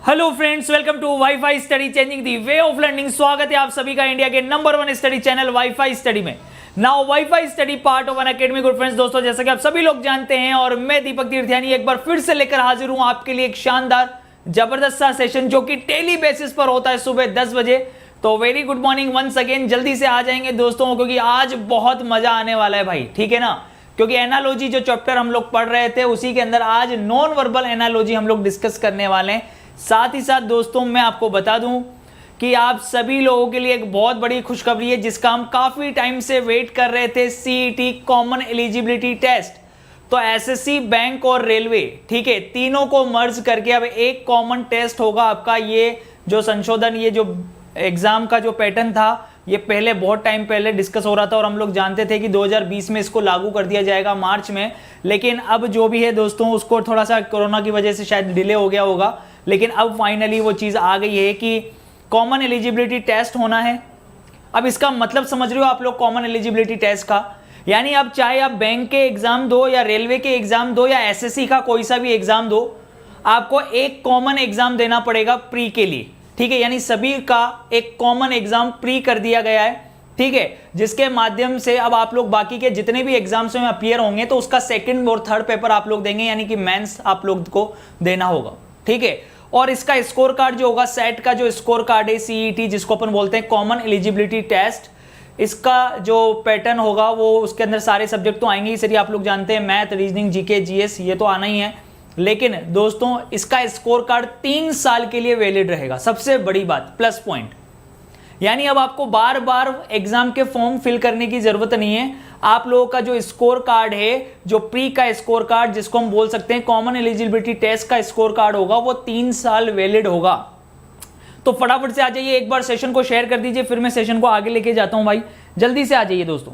Hello friends, welcome to WiFi study changing the way of learning. स्वागत है आप सभी का इंडिया के number 1 study channel WiFi study में। Now WiFi study part of an academy. Good friends, दोस्तों जैसा कि आप सभी लोग जानते हैं और मैं दीपक तीर्थयानी एक बार फिर से लेकर हाजिर हूं आपके लिए एक शानदार जबरदस्त सा सेशन जो कि डेली बेसिस पर होता है सुबह 10 बजे। तो very good morning once again. जल्दी से आ जाएंगे दोस्तों, क्योंकि आज बहुत मजा आने वाला है भाई, ठीक है ना। क्योंकि एनालॉजी जो चैप्टर हम लोग पढ़ रहे थे उसी के अंदर आज नॉन वर्बल एनालॉजी हम लोग डिस्कस करने वाले हैं। साथ ही साथ दोस्तों मैं आपको बता दूं कि आप सभी लोगों के लिए एक बहुत बड़ी खुशखबरी है जिसका हम काफी टाइम से वेट कर रहे थे। CET common eligibility test. तो एसएससी, बैंक और रेलवे, ठीक है, तीनों को मर्ज करके अब एक कॉमन टेस्ट होगा आपका। ये जो संशोधन, ये जो एग्जाम का जो पैटर्न था, ये पहले बहुत टाइम पहले डिस्कस हो रहा था और हम लोग जानते थे कि 2020 में इसको लागू कर दिया जाएगा मार्च में। लेकिन अब जो भी है दोस्तों, उसको थोड़ा सा कोरोना की वजह से शायद डिले हो गया होगा, लेकिन अब फाइनली वो चीज़ आ गई है कि कॉमन एलिजिबिलिटी टेस्ट होना है। अब इसका मतलब समझ रहे हो आप लोग कॉमन एलिजिबिलिटी टेस्ट का? यानी अब चाहे आप बैंक के एग्जाम दो या रेलवे के एग्जाम दो या एसएससी का कोई सा भी एग्जाम दो, आपको एक कॉमन एग्जाम देना पड़ेगा प्री के लिए, ठीक है। यानी सभी का एक कॉमन एग्जाम प्री कर दिया गया है, ठीक है, जिसके माध्यम से अब आप लोग बाकी के जितने भी एग्जाम्स में अपीयर होंगे तो उसका सेकंड और थर्ड पेपर आप लोग देंगे, यानी कि मेंस आप लोग को देना होगा, ठीक है। और इसका स्कोर कार्ड जो होगा, सेट का जो स्कोर कार्ड है, सीईटी जिसको अपन बोलते हैं कॉमन एलिजिबिलिटी टेस्ट, इसका जो पैटर्न होगा वो उसके अंदर सारे सब्जेक्ट तो आएंगे ही, सर आप लोग जानते हैं, मैथ, रीजनिंग, जीके, जीएस, ये तो आना ही है। लेकिन दोस्तों इसका स्कोर कार्ड 3 साल के लिए वैलिड रहेगा। सबसे बड़ी बात, प्लस पॉइंट, यानी अब आपको बार बार एग्जाम के फॉर्म फिल करने की जरूरत नहीं है। आप लोगों का जो स्कोर कार्ड है, जो प्री का स्कोर कार्ड जिसको हम बोल सकते हैं कॉमन एलिजिबिलिटी टेस्ट का स्कोर कार्ड होगा, वो 3 साल वैलिड होगा। तो फटाफट से आ जाइए, एक बार सेशन को शेयर कर दीजिए, फिर मैं सेशन को आगे लेके जाता हूं भाई। जल्दी से आ जाइए दोस्तों।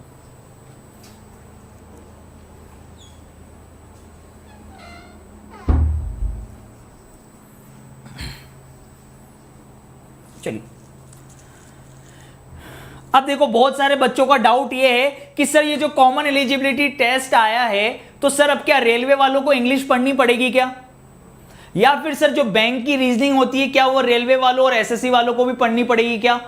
चलिए, अब देखो बहुत सारे बच्चों का डाउट ये है कि सर ये जो कॉमन एलिजिबिलिटी टेस्ट आया है तो सर अब क्या रेलवे वालों को इंग्लिश पढ़नी पड़ेगी क्या, या फिर सर जो बैंक की रीजनिंग होती है क्या वो रेलवे वालों और एसएससी वालों को भी पढ़नी पड़ेगी क्या?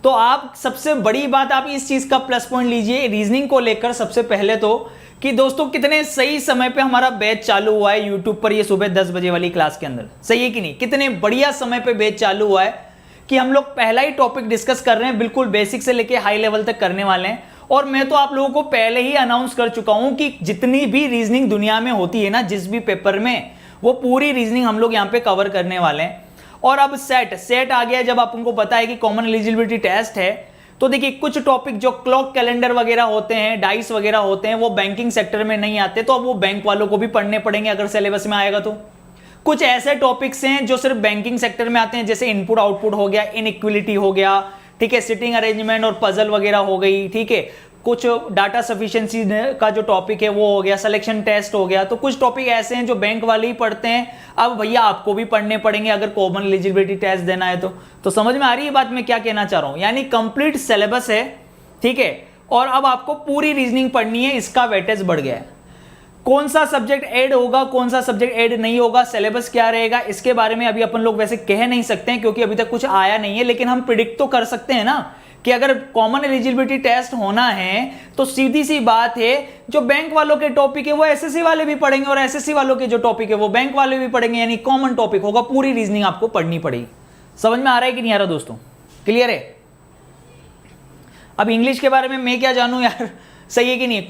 तो आप सबसे बड़ी बात, आप इस चीज का प्लस पॉइंट लीजिए रीजनिंग को लेकर। सबसे पहले तो कि दोस्तों कितने सही समय पे हमारा बैच चालू हुआ है यूट्यूब पर, ये सुबह 10 बजे वाली क्लास के अंदर, सही है कि नहीं? कितने बढ़िया समय पे बैच चालू हुआ है कि हम लोग पहला ही टॉपिक डिस्कस कर रहे हैं, बिल्कुल बेसिक से लेके हाई लेवल तक करने वाले हैं। और मैं तो आप लोगों को पहले ही अनाउंस कर चुका हूं कि जितनी भी रीजनिंग दुनिया में होती है ना, जिस भी पेपर में, वो पूरी रीजनिंग हम लोग यहाँ पे कवर करने वाले हैं। और अब सेट आ गया। जब आपको पता है कि कॉमन एलिजिबिलिटी टेस्ट है, तो देखिए कुछ टॉपिक जो क्लॉक कैलेंडर वगैरह होते हैं, डाइस वगैरह होते हैं, वो बैंकिंग सेक्टर में नहीं आते, तो अब वो बैंक वालों को भी पढ़ने पड़ेंगे अगर सिलेबस में आएगा तो। कुछ ऐसे टॉपिक्स हैं जो सिर्फ बैंकिंग सेक्टर में आते हैं, जैसे इनपुट आउटपुट हो गया, इनइक्विलिटी हो गया, ठीक है, सिटिंग अरेंजमेंट और पजल वगैरह हो गई, ठीक है। कुछ डाटा सफिशिएंसी का जो टॉपिक है वो हो गया, सिलेक्शन टेस्ट हो गया। तो कुछ टॉपिक ऐसे हैं जो बैंक वाले ही पढ़ते हैं, अब भैया आपको भी पढ़ने पड़ेंगे अगर कॉमन एलिजिबिलिटी टेस्ट देना है तो समझ में आ रही है बात मैं क्या कहना चाह रहा हूं? यानी कंप्लीट सिलेबस है, ठीक है, और अब आपको पूरी रीजनिंग पढ़नी है, इसका वेटेज बढ़ गया है। कौन सा सब्जेक्ट ऐड होगा, कौन सा सब्जेक्ट ऐड नहीं होगा, सिलेबस क्या रहेगा, इसके बारे में अभी अपन लोग वैसे कह नहीं सकते हैं क्योंकि अभी तक कुछ आया नहीं है। लेकिन हम प्रिडिक्ट तो कर सकते हैं ना कि अगर कॉमन एलिजिबिलिटी टेस्ट होना है तो सीधी सी बात है, जो बैंक वालों के टॉपिक है वो एसएससी वाले भी पढ़ेंगे और एसएससी वालों के जो टॉपिक है वो बैंक वाले भी पढ़ेंगे, यानी कॉमन टॉपिक होगा। पूरी रीजनिंग आपको पढ़नी पड़ेगी। समझ में आ रहा है कि नहीं आ रहा दोस्तों? क्लियर है? अब इंग्लिश के बारे में मैं क्या जानूं यार, सही है कि नहीं?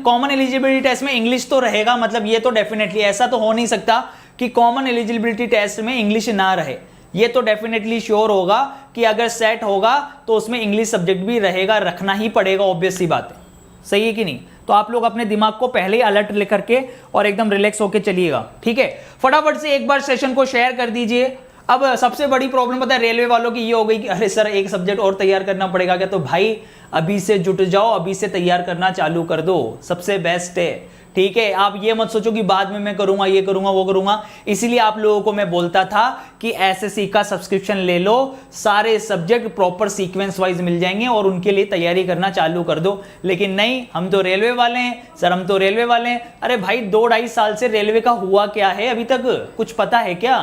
कॉमन एलिजिबिलिटी टेस्ट में इंग्लिश तो रहेगा, मतलब ये तो डेफिनेटली, ऐसा तो हो नहीं सकता कि कॉमन एलिजिबिलिटी टेस्ट में इंग्लिश ना रहे। ये तो डेफिनेटली श्योर होगा कि अगर सेट होगा तो उसमें इंग्लिश सब्जेक्ट भी रहेगा, रखना ही पड़ेगा, ऑब्वियस सी बात है। सही है कि नहीं? तो आप लोग अपने दिमाग को पहले ही अलर्ट लेकर के और एकदम रिलैक्स होकर चलिएगा, ठीक है। फटाफट से एक बार सेशन को शेयर कर दीजिए। अब सबसे बड़ी प्रॉब्लम पता है रेलवे वालों की ये हो गई कि अरे सर एक सब्जेक्ट और तैयार करना पड़ेगा क्या? तो भाई अभी से जुट जाओ, अभी से तैयार करना चालू कर दो, सबसे बेस्ट है, ठीक है। आप ये मत सोचो कि बाद में मैं करूंगा, ये करूंगा, वो करूंगा। इसीलिए आप लोगों को मैं बोलता था कि एसएससी का सब्सक्रिप्शन ले लो, सारे सब्जेक्ट प्रॉपर सीक्वेंस वाइज मिल जाएंगे और उनके लिए तैयारी करना चालू कर दो। लेकिन नहीं, हम तो रेलवे वाले हैं सर, हम तो रेलवे वाले हैं। अरे भाई 2-2.5 साल से रेलवे का हुआ क्या है, अभी तक कुछ पता है क्या?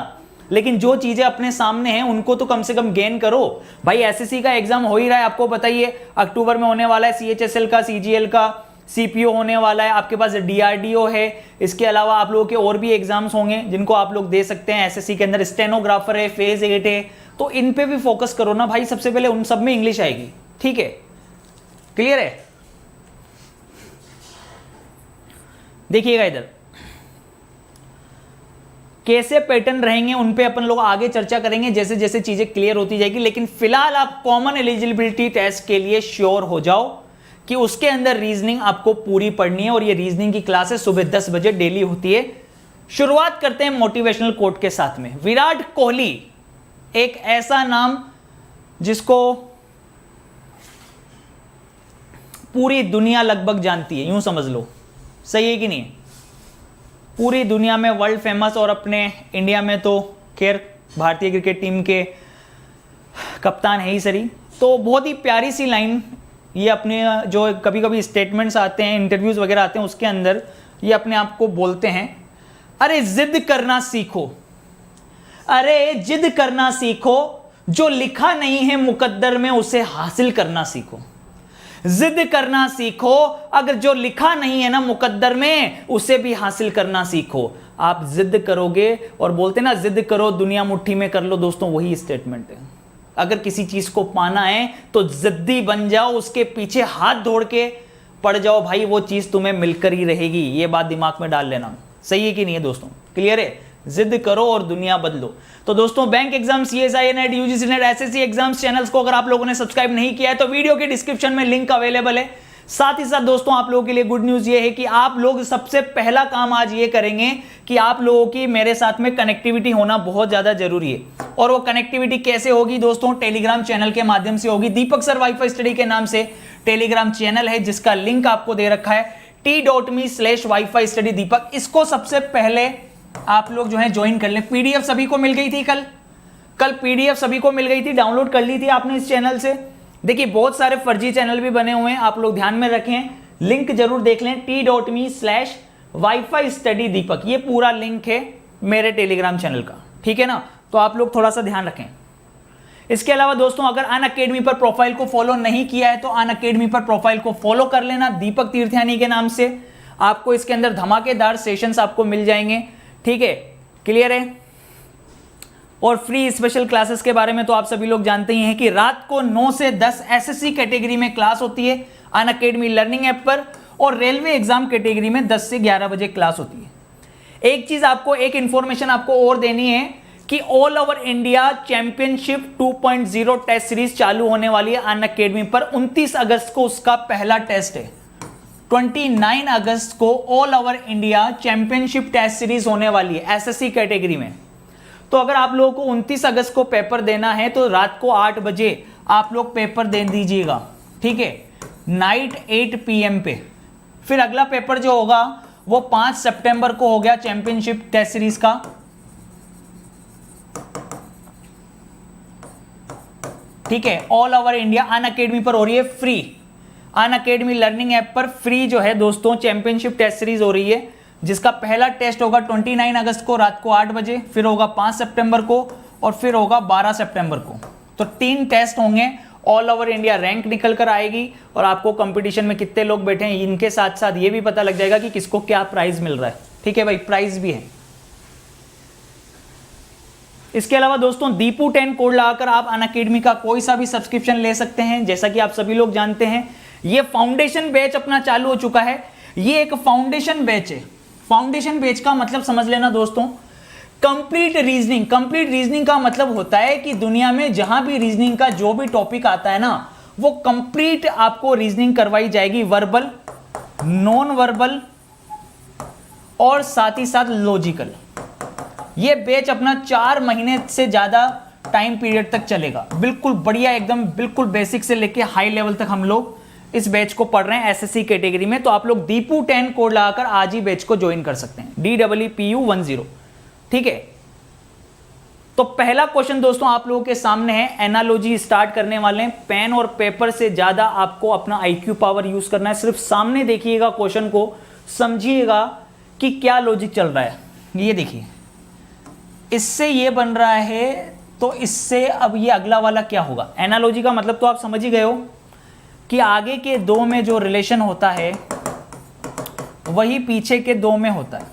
लेकिन जो चीजें अपने सामने हैं उनको तो कम से कम गेन करो भाई। एसएससी का एग्जाम हो ही रहा है, आपको बताइए अक्टूबर में होने वाला है, सीएचएसएल का, सीजीएल का, सीपीओ होने वाला है, आपके पास डीआरडीओ है, इसके अलावा आप लोगों के और भी एग्जाम्स होंगे जिनको आप लोग दे सकते हैं एसएससी के अंदर। स्टेनोग्राफर है, फेज 8 है, तो इन पे भी फोकस करो ना भाई। सबसे पहले उन सब में इंग्लिश आएगी, ठीक है, क्लियर है। देखिएगा इधर कैसे पैटर्न रहेंगे उन पे अपन लोग आगे चर्चा करेंगे जैसे जैसे चीजें क्लियर होती जाएगी। लेकिन फिलहाल आप कॉमन एलिजिबिलिटी टेस्ट के लिए श्योर हो जाओ कि उसके अंदर रीजनिंग आपको पूरी पढ़नी है, और ये रीजनिंग की क्लासेस सुबह 10 बजे डेली होती है। शुरुआत करते हैं मोटिवेशनल कोट के साथ में। विराट कोहली एक ऐसा नाम जिसको पूरी दुनिया लगभग जानती है, यूं समझ लो, सही है कि नहीं? पूरी दुनिया में वर्ल्ड फेमस, और अपने इंडिया में तो खैर भारतीय क्रिकेट टीम के कप्तान है ही सरी। तो बहुत ही प्यारी सी लाइन ये अपने जो कभी कभी स्टेटमेंट्स आते हैं, इंटरव्यूज वगैरह आते हैं, उसके अंदर ये अपने आप को बोलते हैं, अरे जिद करना सीखो, अरे जिद करना सीखो, जो लिखा नहीं है मुकद्दर में उसे हासिल करना सीखो। जिद करना सीखो, अगर जो लिखा नहीं है ना मुकद्दर में उसे भी हासिल करना सीखो। आप जिद करोगे, और बोलते ना जिद करो दुनिया मुट्ठी में कर लो, दोस्तों वही स्टेटमेंट है। अगर किसी चीज को पाना है तो जिद्दी बन जाओ, उसके पीछे हाथ जोड़ के पड़ जाओ भाई, वो चीज तुम्हें मिलकर ही रहेगी। ये बात दिमाग में डाल लेना, सही है कि नहीं है दोस्तों? क्लियर है? जिद करो और दुनिया बदलो। तो दोस्तों bank exam, CSI net, UGC net, SSC exams channels को अगर आप लोगों ने सब्सक्राइब नहीं किया है तो वीडियो के डिस्क्रिप्शन में लिंक अवेलेबल है। साथ ही साथ दोस्तों आप लोगों के लिए गुड न्यूज ये है कि आप लोग सबसे पहला काम आज ये करेंगे कि आप लोगों की मेरे साथ में कनेक्टिविटी होना बहुत ज्यादा जरूरी है। और वो कनेक्टिविटी कैसे होगी दोस्तों? टेलीग्राम चैनल के माध्यम से होगी। दीपक सर वाईफाई स्टडी के नाम से टेलीग्राम चैनल है जिसका लिंक आपको दे रखा है t.me/wifi study दीपक। इसको सबसे पहले आप लोग जो है ज्वाइन कर लें। पीडीएफ सभी को मिल गई थी कल पीडीएफ सभी को मिल गई थी, डाउनलोड कर ली थी आपने इस चैनल से। देखिए बहुत सारे फर्जी चैनल भी बने हुए हैं, आप लोग ध्यान में रखें, लिंक जरूर देख लें। t.me/wifi study दीपक, ये पूरा लिंक है मेरे टेलीग्राम चैनल का, ठीक है ना? तो आप लोग थोड़ा सा ध्यान रखें। इसके अलावा दोस्तों अगर अनअकैडमी पर प्रोफाइल को फॉलो नहीं किया है तो अनअकैडमी पर प्रोफाइल को फॉलो कर लेना, दीपक तीर्थयानी के नाम से। आपको इसके अंदर धमाकेदार सेशंस आपको मिल जाएंगे, ठीक है, क्लियर है? और फ्री स्पेशल क्लासेस के बारे में तो आप सभी लोग जानते ही हैं कि रात को 9 से 10 एसएससी कैटेगरी में क्लास होती है अनअकैडमी लर्निंग ऐप पर, और रेलवे एग्जाम कैटेगरी में 10 से 11 बजे क्लास होती है। एक चीज आपको, एक इंफॉर्मेशन आपको और देनी है कि all over India championship 2.0 test series चालू होने वाली है अनअकैडमी पर। 29 अगस्त को उसका पहला टेस्ट है। 29 अगस्त को all over India championship test series होने वाली है एसएससी कैटेगरी में। तो अगर आप लोगों को 29 अगस्त को पेपर देना है तो रात को 8 बजे आप लोग पेपर दे दीजिएगा, ठीक है, नाइट 8 PM पे। फिर अगला पेपर जो होगा वो 5 सितंबर को हो गया चैंपियनशिप टेस्ट सीरीज का, ठीक है। ऑल ओवर इंडिया अनअकैडमी पर हो रही है फ्री, अनअकैडमी लर्निंग ऐप पर फ्री जो है दोस्तों चैंपियनशिप टेस्ट सीरीज हो रही है, जिसका पहला टेस्ट होगा 29 अगस्त को रात को 8 बजे, फिर होगा 5 सितंबर को, और फिर होगा 12 सितंबर को। तो 3 टेस्ट होंगे। ऑल ओवर इंडिया रैंक निकल कर आएगी, और आपको कंपटीशन में कितने लोग बैठे हैं इनके साथ साथ ये भी पता लग जाएगा कि किसको क्या प्राइज मिल रहा है, ठीक है भाई, प्राइज भी है। इसके अलावा दोस्तों दीपू 10 कोड लगाकर आप अनअकैडमी का कोई सा भी सब्सक्रिप्शन ले सकते हैं। जैसा कि आप सभी लोग जानते हैं ये फाउंडेशन बैच अपना चालू हो चुका है। ये एक फाउंडेशन बैच है। फाउंडेशन बैच का मतलब समझ लेना दोस्तों, कंप्लीट रीजनिंग। कंप्लीट रीजनिंग का मतलब होता है कि दुनिया में जहां भी रीजनिंग का जो भी टॉपिक आता है ना, वो कंप्लीट आपको रीजनिंग करवाई जाएगी, वर्बल, नॉन वर्बल और साथ ही साथ लॉजिकल। ये बैच अपना 4 महीने से ज्यादा टाइम पीरियड तक चलेगा। बिल्कुल बढ़िया, एकदम बिल्कुल बेसिक से लेके हाई लेवल तक हम लोग इस बैच को पढ़ रहे हैं एसएससी कैटेगरी में। तो आप लोग दीपू 10 कोड लगाकर आज ही बैच को ज्वाइन कर सकते हैं, DEEPU10, ठीक है। तो पहला क्वेश्चन दोस्तों आप लोगों के सामने है, एनालॉजी स्टार्ट करने वाले हैं। पेन और पेपर से ज्यादा आपको अपना IQ पावर यूज करना है। सिर्फ सामने देखिएगा क्वेश्चन को, समझिएगा कि क्या लॉजिक चल रहा है। ये देखिए, इससे ये बन रहा है, तो इससे अब ये अगला वाला क्या होगा। एनालॉजी का मतलब तो आप समझ ही गए हो कि आगे के दो में जो रिलेशन होता है वही पीछे के दो में होता है।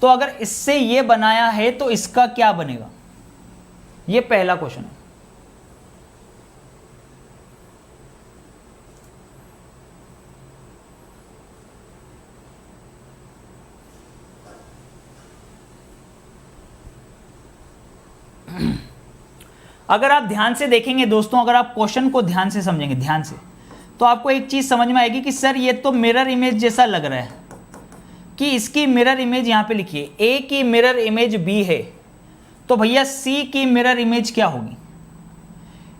तो अगर इससे ये बनाया है तो इसका क्या बनेगा, ये पहला क्वेश्चन है। अगर आप ध्यान से देखेंगे दोस्तों, अगर आप क्वेश्चन को ध्यान से समझेंगे, ध्यान से, तो आपको एक चीज समझ में आएगी कि सर ये तो मिरर इमेज जैसा लग रहा है, कि इसकी मिरर इमेज यहां पे लिखिए, ए की मिरर इमेज बी है, तो भैया सी की मिरर इमेज क्या होगी।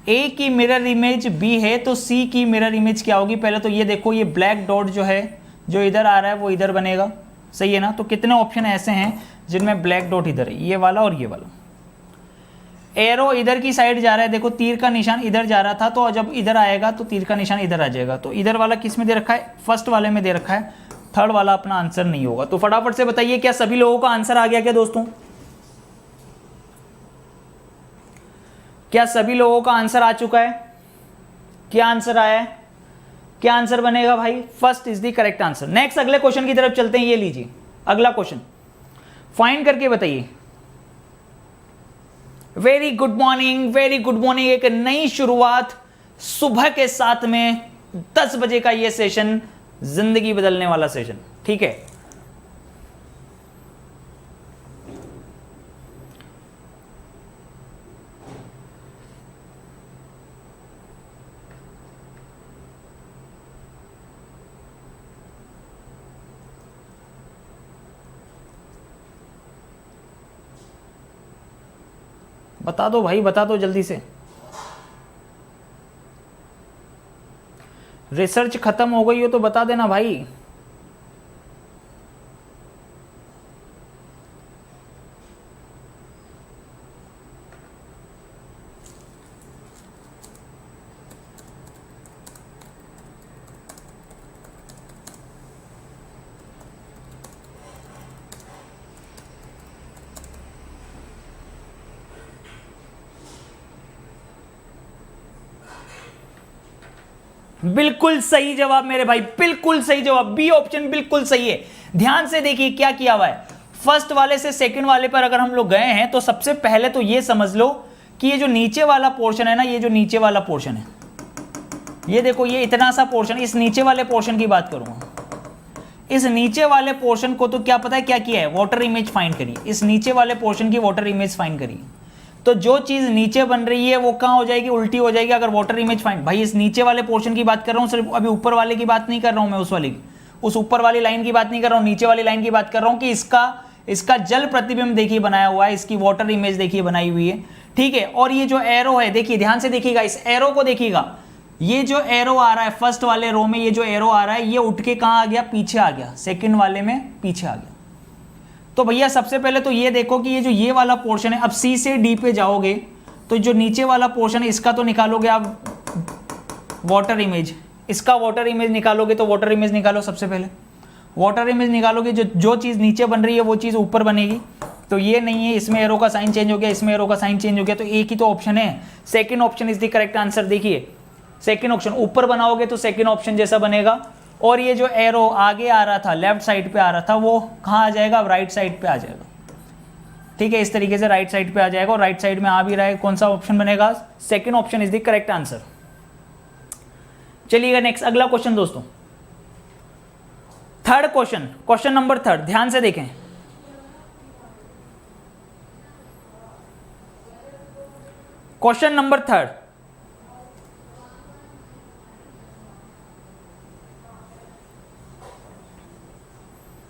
ए की मिरर इमेज बी है तो सी की मिरर इमेज क्या होगी। पहले तो ये देखो, ये ब्लैक डॉट जो है, जो इधर आ रहा है वो इधर बनेगा, सही है ना। तो कितने ऑप्शन ऐसे हैं जिनमें ब्लैक डॉट इधर है, ये वाला और ये वाला। एरो इधर की साइड जा रहा है, देखो तीर का निशान इधर जा रहा था, तो जब इधर आएगा तो तीर का निशान इधर आ जाएगा। तो इधर वाला किस में दे रखा है, फर्स्ट वाले में दे रखा है, थर्ड वाला अपना आंसर नहीं होगा। तो फटाफट से बताइए क्या सभी लोगों का आंसर आ गया क्या दोस्तों, क्या सभी लोगों का आंसर आ चुका है, क्या आंसर आया है, क्या आंसर बनेगा भाई, first is the correct answer. Next अगले क्वेश्चन की तरफ चलते हैं, ये लीजिए अगला क्वेश्चन, फाइंड करके बताइए। Very good morning, very good morning. एक नई शुरुआत सुबह के साथ में 10 बजे का ये सेशन, जिंदगी बदलने वाला सेशन, ठीक है। बता दो भाई, बता दो जल्दी से। रिसर्च खत्म हो गई हो तो बता देना भाई। बिल्कुल सही जवाब मेरे भाई, बिल्कुल सही जवाब, बी ऑप्शन बिल्कुल सही है। ध्यान से देखिए क्या किया हुआ है, फर्स्ट वाले से सेकंड वाले पर अगर हम लोग गए हैं तो सबसे पहले तो ये समझ लो कि ये जो नीचे वाला पोर्शन है ना, ये जो नीचे वाला पोर्शन है, ये देखो ये इतना सा पोर्शन, इस नीचे वाले पोर्शन की बात करूंगा। इस नीचे वाले पोर्शन को तो क्या पता है क्या किया है, वाटर इमेज फाइंड करिए। इस नीचे वाले पोर्शन की वाटर इमेज फाइंड करिए, तो जो चीज नीचे बन रही है वो कहां हो जाएगी, उल्टी हो जाएगी। अगर वाटर इमेज फाइंड, भाई इस नीचे वाले पोर्शन की बात कर रहा हूं, सिर्फ अभी ऊपर वाले की बात नहीं कर रहा हूं मैं, उस वाली, उस ऊपर वाली लाइन की बात नहीं कर रहा हूं, नीचे वाली लाइन की बात कर रहा हूं कि इसका जल प्रतिबिंब देखिए बनाया हुआ है, इसकी वाटर इमेज देखिए बनाई हुई है, ठीक है। और ये जो एरो है, देखिए ध्यान से देखिएगा, इस एरो को देखिएगा, ये जो एरो आ रहा है फर्स्ट वाले रो में, ये जो एरो आ रहा है ये उठ के कहां आ गया, पीछे आ गया, सेकंड वाले में पीछे आ गया। तो भैया सबसे पहले तो ये देखो कि ये जो ये वाला पोर्शन है, अब सी से डी पे जाओगे तो जो नीचे वाला पोर्शन है इसका तो निकालोगे आप वाटर इमेज, इसका वाटर इमेज निकालोगे, तो वाटर इमेज निकालो सबसे पहले, वाटर इमेज निकालोगे, जो चीज़ नीचे बन रही है वो चीज़ ऊपर बनेगी। तो ये नहीं है, इसमें एरो का साइन चेंज हो गया, इसमें एरो का साइन चेंज हो गया, तो एक ही तो ऑप्शन है, second option is the correct answer. देखिए सेकेंड ऑप्शन, ऊपर बनाओगे तो सेकेंड ऑप्शन जैसा बनेगा, और ये जो एरो आगे आ रहा था, लेफ्ट साइड पे आ रहा था, वो कहाँ आ जाएगा, राइट साइड पे आ जाएगा, ठीक है। इस तरीके से राइट साइड पे आ जाएगा, और राइट साइड में आ भी रहा है, कौन सा ऑप्शन बनेगा, second option is the correct answer. चलिएगा नेक्स्ट अगला क्वेश्चन दोस्तों, third question, question number third, ध्यान से देखें। क्वेश्चन नंबर थर्ड,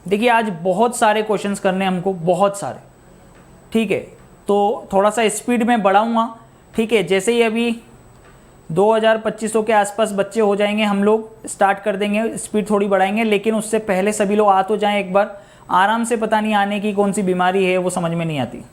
देखिए आज बहुत सारे क्वेश्चंस करने हमको, बहुत सारे, ठीक है। तो थोड़ा सा स्पीड में बढ़ाऊंगा, ठीक है। जैसे ही अभी 2000-2500 के आसपास बच्चे हो जाएंगे, हम लोग स्टार्ट कर देंगे, स्पीड थोड़ी बढ़ाएंगे, लेकिन उससे पहले सभी लोग आ तो जाएं एक बार आराम से। पता नहीं आने की कौन सी बीमारी है वो समझ में नहीं आती।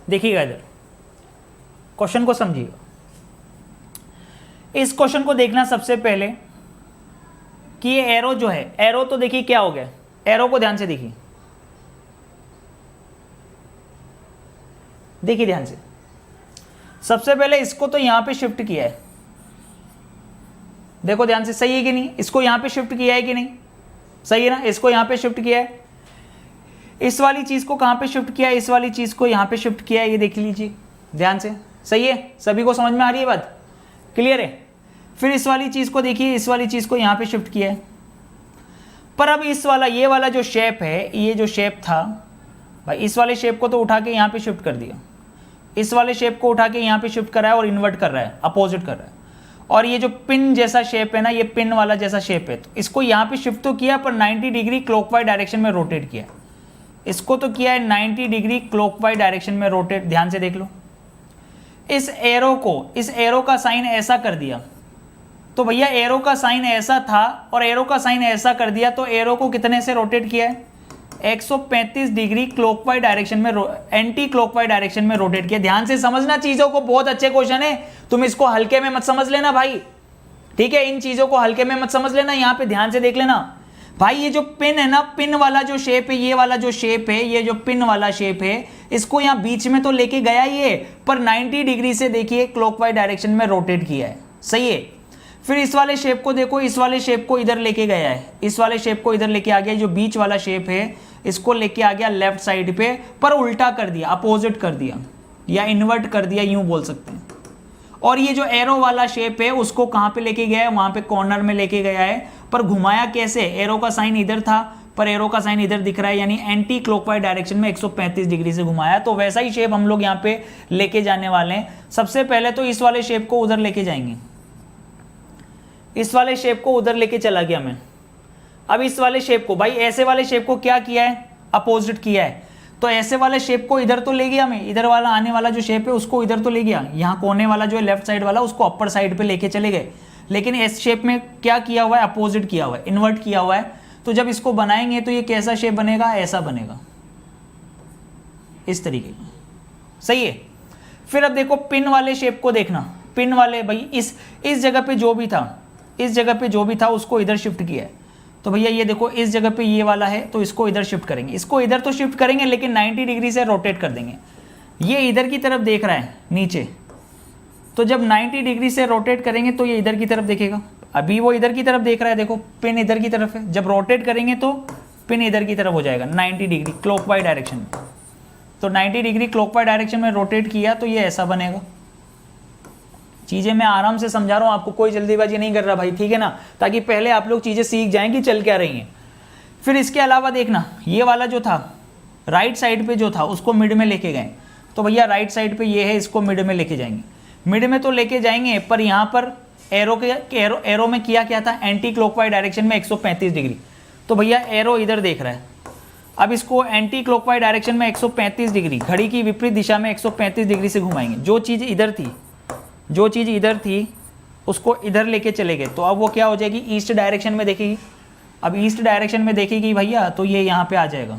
देखिएगा इधर, क्वेश्चन को समझिएगा। इस क्वेश्चन को देखना सबसे पहले कि ये एरो जो है, एरो तो देखिए क्या हो गया, एरो को ध्यान से देखिए, देखिए ध्यान से। सबसे पहले इसको तो यहां पे शिफ्ट किया है, देखो ध्यान से, सही है कि नहीं? इसको यहां पे शिफ्ट किया है कि नहीं? सही है ना? इसको यहां पे शिफ्ट किया है, इस वाली चीज को कहां पे शिफ्ट किया है? इस वाली चीज को यहां पे शिफ्ट किया है, ये देख लीजिए ध्यान से। सही है? सभी को समझ में आ रही है बात? क्लियर है? फिर इस वाली चीज को देखिए, इस वाली चीज को यहां पे शिफ्ट किया है। पर अब इस वाला, ये वाला जो शेप है, ये जो शेप था भाई, इस वाले शेप को तो उठा के यहां पे शिफ्ट कर दिया, इस वाले शेप को उठा के यहां पे शिफ्ट कर रहा है और इन्वर्ट कर रहा है, अपोजिट कर रहा है। और ये जो पिन जैसा शेप है ना, ये पिन वाला जैसा शेप है, तो इसको यहां पे शिफ्ट तो किया पर 90 डिग्री क्लॉकवाइज डायरेक्शन में रोटेट किया। इसको तो किया है 90 डिग्री क्लॉकवाइज डायरेक्शन में रोटेट। ध्यान से देख लो, इस एरो को, इस एरो का साइन ऐसा कर दिया, तो भैया एरो का साइन ऐसा था और एरो का साइन ऐसा कर दिया, तो एरो को कितने से रोटेट किया है? 135 डिग्री क्लॉकवाइज डायरेक्शन में, एंटी क्लॉकवाइज डायरेक्शन में रोटेट किया। ध्यान से समझना चीजों को, बहुत अच्छे क्वेश्चन है, तुम इसको हल्के में मत समझ लेना भाई, ठीक है? इन चीजों को हल्के में मत समझ लेना, यहां पे ध्यान से देख लेना भाई। ये जो पिन है ना, पिन वाला जो शेप है, ये वाला जो शेप है, ये जो पिन वाला शेप है, इसको यहां बीच में तो लेके गया ही है, पर 90 डिग्री से देखिए क्लॉकवाइज डायरेक्शन में रोटेट किया है। सही है? फिर इस वाले शेप को देखो, इस वाले शेप को इधर लेके गया है, इस वाले शेप को इधर लेके आ गया, जो बीच वाला शेप है इसको लेके आ गया लेफ्ट साइड पे, पर उल्टा कर दिया, अपोजिट कर दिया या इन्वर्ट कर दिया, यूं बोल सकते हैं। और ये जो एरो वाला शेप है उसको कहां पे लेके गया है? वहां पे कॉर्नर में लेके गया है, पर घुमाया कैसे? एरो का साइन इधर था पर एरो का साइन इधर दिख रहा है, यानी एंटी क्लॉकवाइज डायरेक्शन में 135 डिग्री से घुमाया। तो वैसा ही शेप हम लोग यहाँ पे लेके जाने वाले हैं। सबसे पहले तो इस वाले शेप को उधर लेके जाएंगे, इस वाले शेप को उधर लेके चला गया मैं। अब इस वाले शेप को, भाई ऐसे वाले शेप को क्या किया है? अपोजिट किया है। तो ऐसे वाले शेप को इधर तो ले गया मैं, इधर वाला आने वाला जो शेप है उसको इधर तो ले गया, यहाँ कोने वाला जो है लेफ्ट साइड वाला उसको अपर साइड पे लेके चले गए। लेकिन इस शेप में क्या किया हुआ है? अपोजिट किया हुआ है, इन्वर्ट किया हुआ है। तो जब इसको बनाएंगे तो ये कैसा शेप बनेगा? ऐसा बनेगा, इस तरीके का। सही है? फिर अब देखो पिन वाले शेप को देखना, पिन वाले भाई इस जगह पे जो भी था, इस जगह पे जो भी था उसको इधर शिफ्ट किया है। तो भैया ये देखो, इस जगह पे ये वाला है तो इसको इधर शिफ्ट करेंगे, इसको इधर तो शिफ्ट करेंगे लेकिन 90 डिग्री से रोटेट कर देंगे। ये इधर की तरफ देख रहा है नीचे, तो जब 90 डिग्री से रोटेट करेंगे तो ये इधर की तरफ देखेगा। अभी वो इधर की तरफ देख रहा है, देखो पिन इधर की तरफ है, जब रोटेट करेंगे तो पिन इधर की तरफ हो जाएगा 90 डिग्री क्लॉकवाइज डायरेक्शन में। तो 90 डिग्री क्लॉकवाइज डायरेक्शन में रोटेट किया तो ये ऐसा बनेगा। चीज़ें मैं आराम से समझा रहा हूँ आपको, कोई जल्दीबाजी नहीं कर रहा भाई, ठीक है ना? ताकि पहले आप लोग चीज़ें सीख जाएं कि चल क्या रही हैं। फिर इसके अलावा देखना, ये वाला जो था राइट साइड पे जो था उसको मिड में लेके गए, तो भैया राइट साइड पे ये है, इसको मिड में लेके जाएंगे। मिड में तो लेके जाएंगे, पर यहाँ पर एरो में किया क्या था? एंटी क्लॉकवाइज डायरेक्शन में 135 डिग्री। तो भैया एरो इधर देख रहा है, अब इसको एंटी क्लॉकवाइज डायरेक्शन में 135 डिग्री, घड़ी की विपरीत दिशा में 135 डिग्री से घुमाएंगे। जो चीज़ इधर थी उसको इधर लेके चले गए, तो अब वो क्या हो जाएगी? ईस्ट डायरेक्शन में देखेगी। अब ईस्ट डायरेक्शन में देखेगी भैया तो ये यहाँ पे आ जाएगा,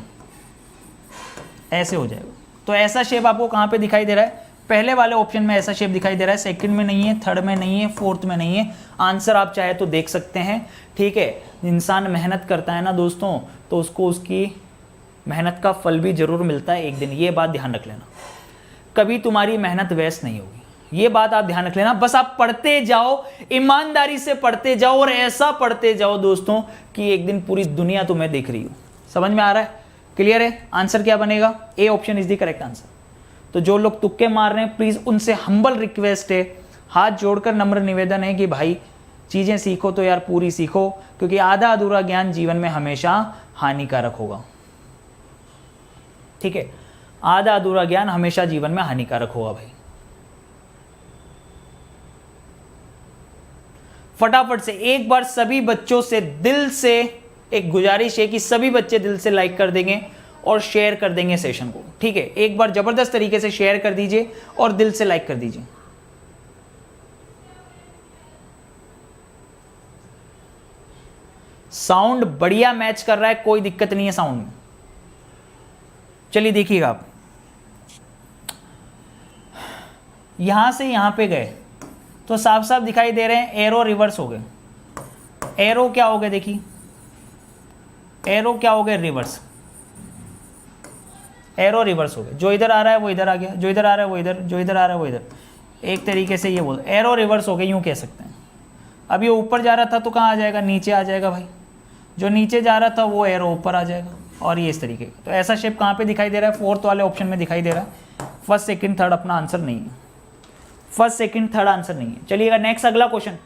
ऐसे हो जाएगा। तो ऐसा शेप आपको कहाँ पे दिखाई दे रहा है? पहले वाले ऑप्शन में ऐसा शेप दिखाई दे रहा है, सेकंड में नहीं है, थर्ड में नहीं है, फोर्थ में नहीं है। आंसर आप चाहे तो देख सकते हैं, ठीक है? इंसान मेहनत करता है ना दोस्तों, तो उसको उसकी मेहनत का फल भी जरूर मिलता है एक दिन, ये बात ध्यान रख लेना। कभी तुम्हारी मेहनत वेस्ट नहीं होगी, ये बात आप ध्यान रख लेना। बस आप पढ़ते जाओ, ईमानदारी से पढ़ते जाओ, और ऐसा पढ़ते जाओ दोस्तों कि एक दिन पूरी दुनिया तुम्हें देख रही हो। समझ में आ रहा है? क्लियर है? आंसर क्या बनेगा? A option is the correct answer. तो जो लोग तुक्के मार रहे हैं, प्लीज उनसे हम्बल रिक्वेस्ट है, हाथ जोड़कर नम्र निवेदन है कि भाई चीजें सीखो तो यार पूरी सीखो, क्योंकि आधा अधूरा ज्ञान जीवन में हमेशा हानिकारक होगा। ठीक है? आधा अधूरा ज्ञान हमेशा जीवन में हानिकारक होगा भाई। फटाफट से एक बार सभी बच्चों से दिल से एक गुजारिश है कि सभी बच्चे दिल से लाइक कर देंगे और शेयर कर देंगे सेशन को, ठीक है? एक बार जबरदस्त तरीके से शेयर कर दीजिए और दिल से लाइक कर दीजिए। साउंड बढ़िया मैच कर रहा है, कोई दिक्कत नहीं है साउंड में। चलिए देखिएगा आप, यहां से यहां पे गए तो साफ साफ दिखाई दे रहे हैं एरो रिवर्स हो गए। एरो क्या हो गए, देखिए एरो क्या हो गए, रिवर्स। एरो रिवर्स हो गए, जो इधर आ रहा है वो इधर आ गया, जो इधर आ रहा है वो इधर, जो इधर आ रहा है वो इधर। एक तरीके से ये बोल एरो रिवर्स हो गए, यूं कह सकते हैं। अब ये ऊपर जा रहा था तो कहाँ आ जाएगा, नीचे आ जाएगा भाई। जो नीचे जा रहा था वो एरो ऊपर आ जाएगा, और ये इस तरीके का। तो ऐसा शेप कहाँ पे दिखाई दे रहा है, फोर्थ वाले ऑप्शन में दिखाई दे रहा है। फर्स्ट सेकंड थर्ड अपना आंसर नहीं है, फर्स्ट सेकंड थर्ड आंसर नहीं है। चलिएगा नेक्स्ट अगला क्वेश्चन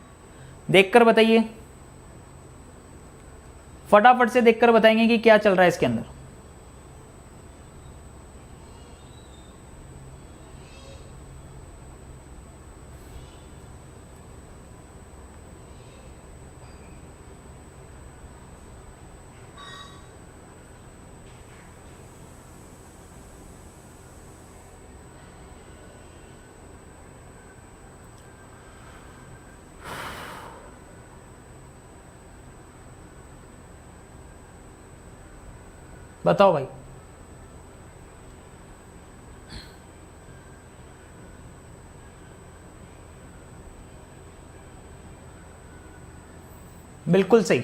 देखकर बताइए, फटाफट से देखकर बताएंगे कि क्या चल रहा है इसके अंदर। बताओ भाई। बिल्कुल सही,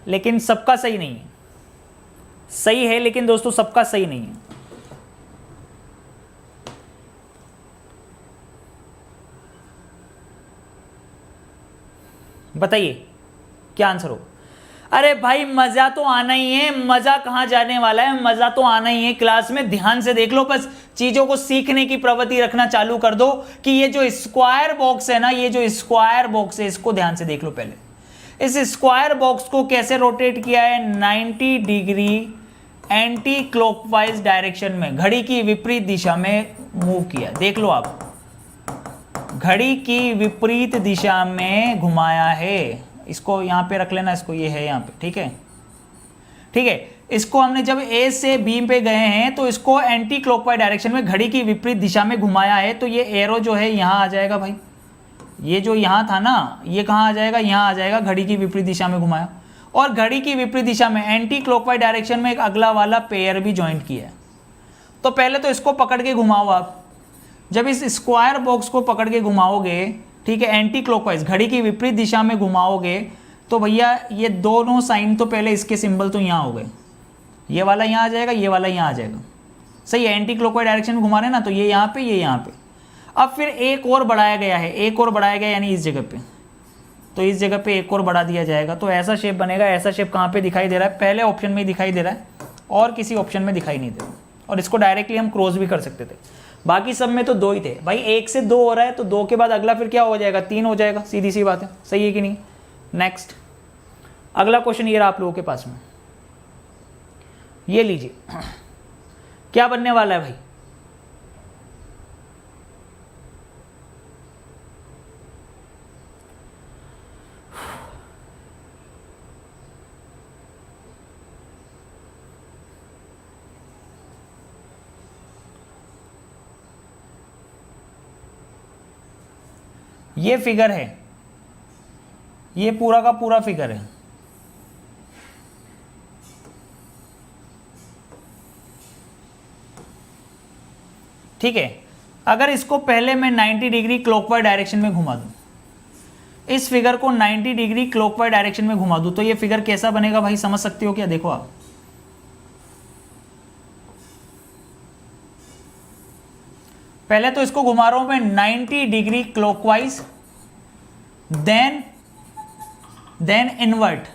लेकिन सबका सही नहीं है। सही है लेकिन दोस्तों सबका सही नहीं है। बताइए क्या आंसर हो। अरे भाई मजा तो आना ही है, मजा कहां जाने वाला है, मजा तो आना ही है। क्लास में ध्यान से देख लो, बस चीजों को सीखने की प्रवृत्ति रखना चालू कर दो कि ये जो स्क्वायर बॉक्स है ना, ये जो स्क्वायर बॉक्स है इसको ध्यान से देख लो। पहले इस स्क्वायर बॉक्स को कैसे रोटेट किया है, 90 डिग्री एंटी क्लॉकवाइज डायरेक्शन में, घड़ी की विपरीत दिशा में मूव किया। देख लो आप, घड़ी की विपरीत दिशा में घुमाया है। इसको यहां पे रख लेना, इसको ये है यहां पे, ठीक है ठीक है। इसको हमने जब ए से बी पे गए हैं तो इसको एंटी क्लॉकवाइज डायरेक्शन में घड़ी की विपरीत दिशा में घुमाया है। तो ये एरो जो है यहां आ जाएगा भाई, ये जो यहां था ना ये कहां आ जाएगा, यहां आ जाएगा। घड़ी की विपरीत दिशा में घुमाया, और घड़ी की विपरीत दिशा में एंटी क्लॉकवाइज डायरेक्शन में एक अगला वाला पेयर भी ज्वाइंट किया है। तो पहले तो इसको पकड़ के घुमाओ आप। जब इस स्क्वायर बॉक्स को पकड़ के घुमाओगे, ठीक है, एंटी क्लॉकवाइज घड़ी की विपरीत दिशा में घुमाओगे, तो भैया ये दोनों साइन तो पहले इसके सिंबल तो यहाँ हो गए। ये वाला यहाँ आ जाएगा, ये वाला यहाँ आ जाएगा। सही है, एंटी क्लॉकवाइज डायरेक्शन में घुमा रहे ना, तो ये यहाँ पे, ये यहाँ पे। अब फिर एक और बढ़ाया गया है, एक और बढ़ाया गया यानी इस जगह पे, तो इस जगह पे एक और बढ़ा दिया जाएगा। तो ऐसा शेप बनेगा। ऐसा शेप कहाँ पे दिखाई दे रहा है, पहले ऑप्शन में दिखाई दे रहा है और किसी ऑप्शन में दिखाई नहीं दे रहा। और इसको डायरेक्टली हम क्रॉस भी कर सकते थे, बाकी सब में तो दो ही थे भाई। एक से दो हो रहा है तो दो के बाद अगला फिर क्या हो जाएगा, तीन हो जाएगा। सीधी सी बात है, सही है कि नहीं। नेक्स्ट अगला क्वेश्चन ये रहा आप लोगों के पास में, ये लीजिए क्या बनने वाला है भाई। ये फिगर है, ये पूरा का पूरा फिगर है। ठीक है, अगर इसको पहले मैं 90 डिग्री क्लॉकवाइज डायरेक्शन में घुमा दूं, इस फिगर को 90 डिग्री क्लॉकवाइज डायरेक्शन में घुमा दूं, तो ये फिगर कैसा बनेगा भाई, समझ सकते हो क्या। देखो आप, पहले तो इसको घुमा रहा हूं मैं 90 degree clockwise, then invert,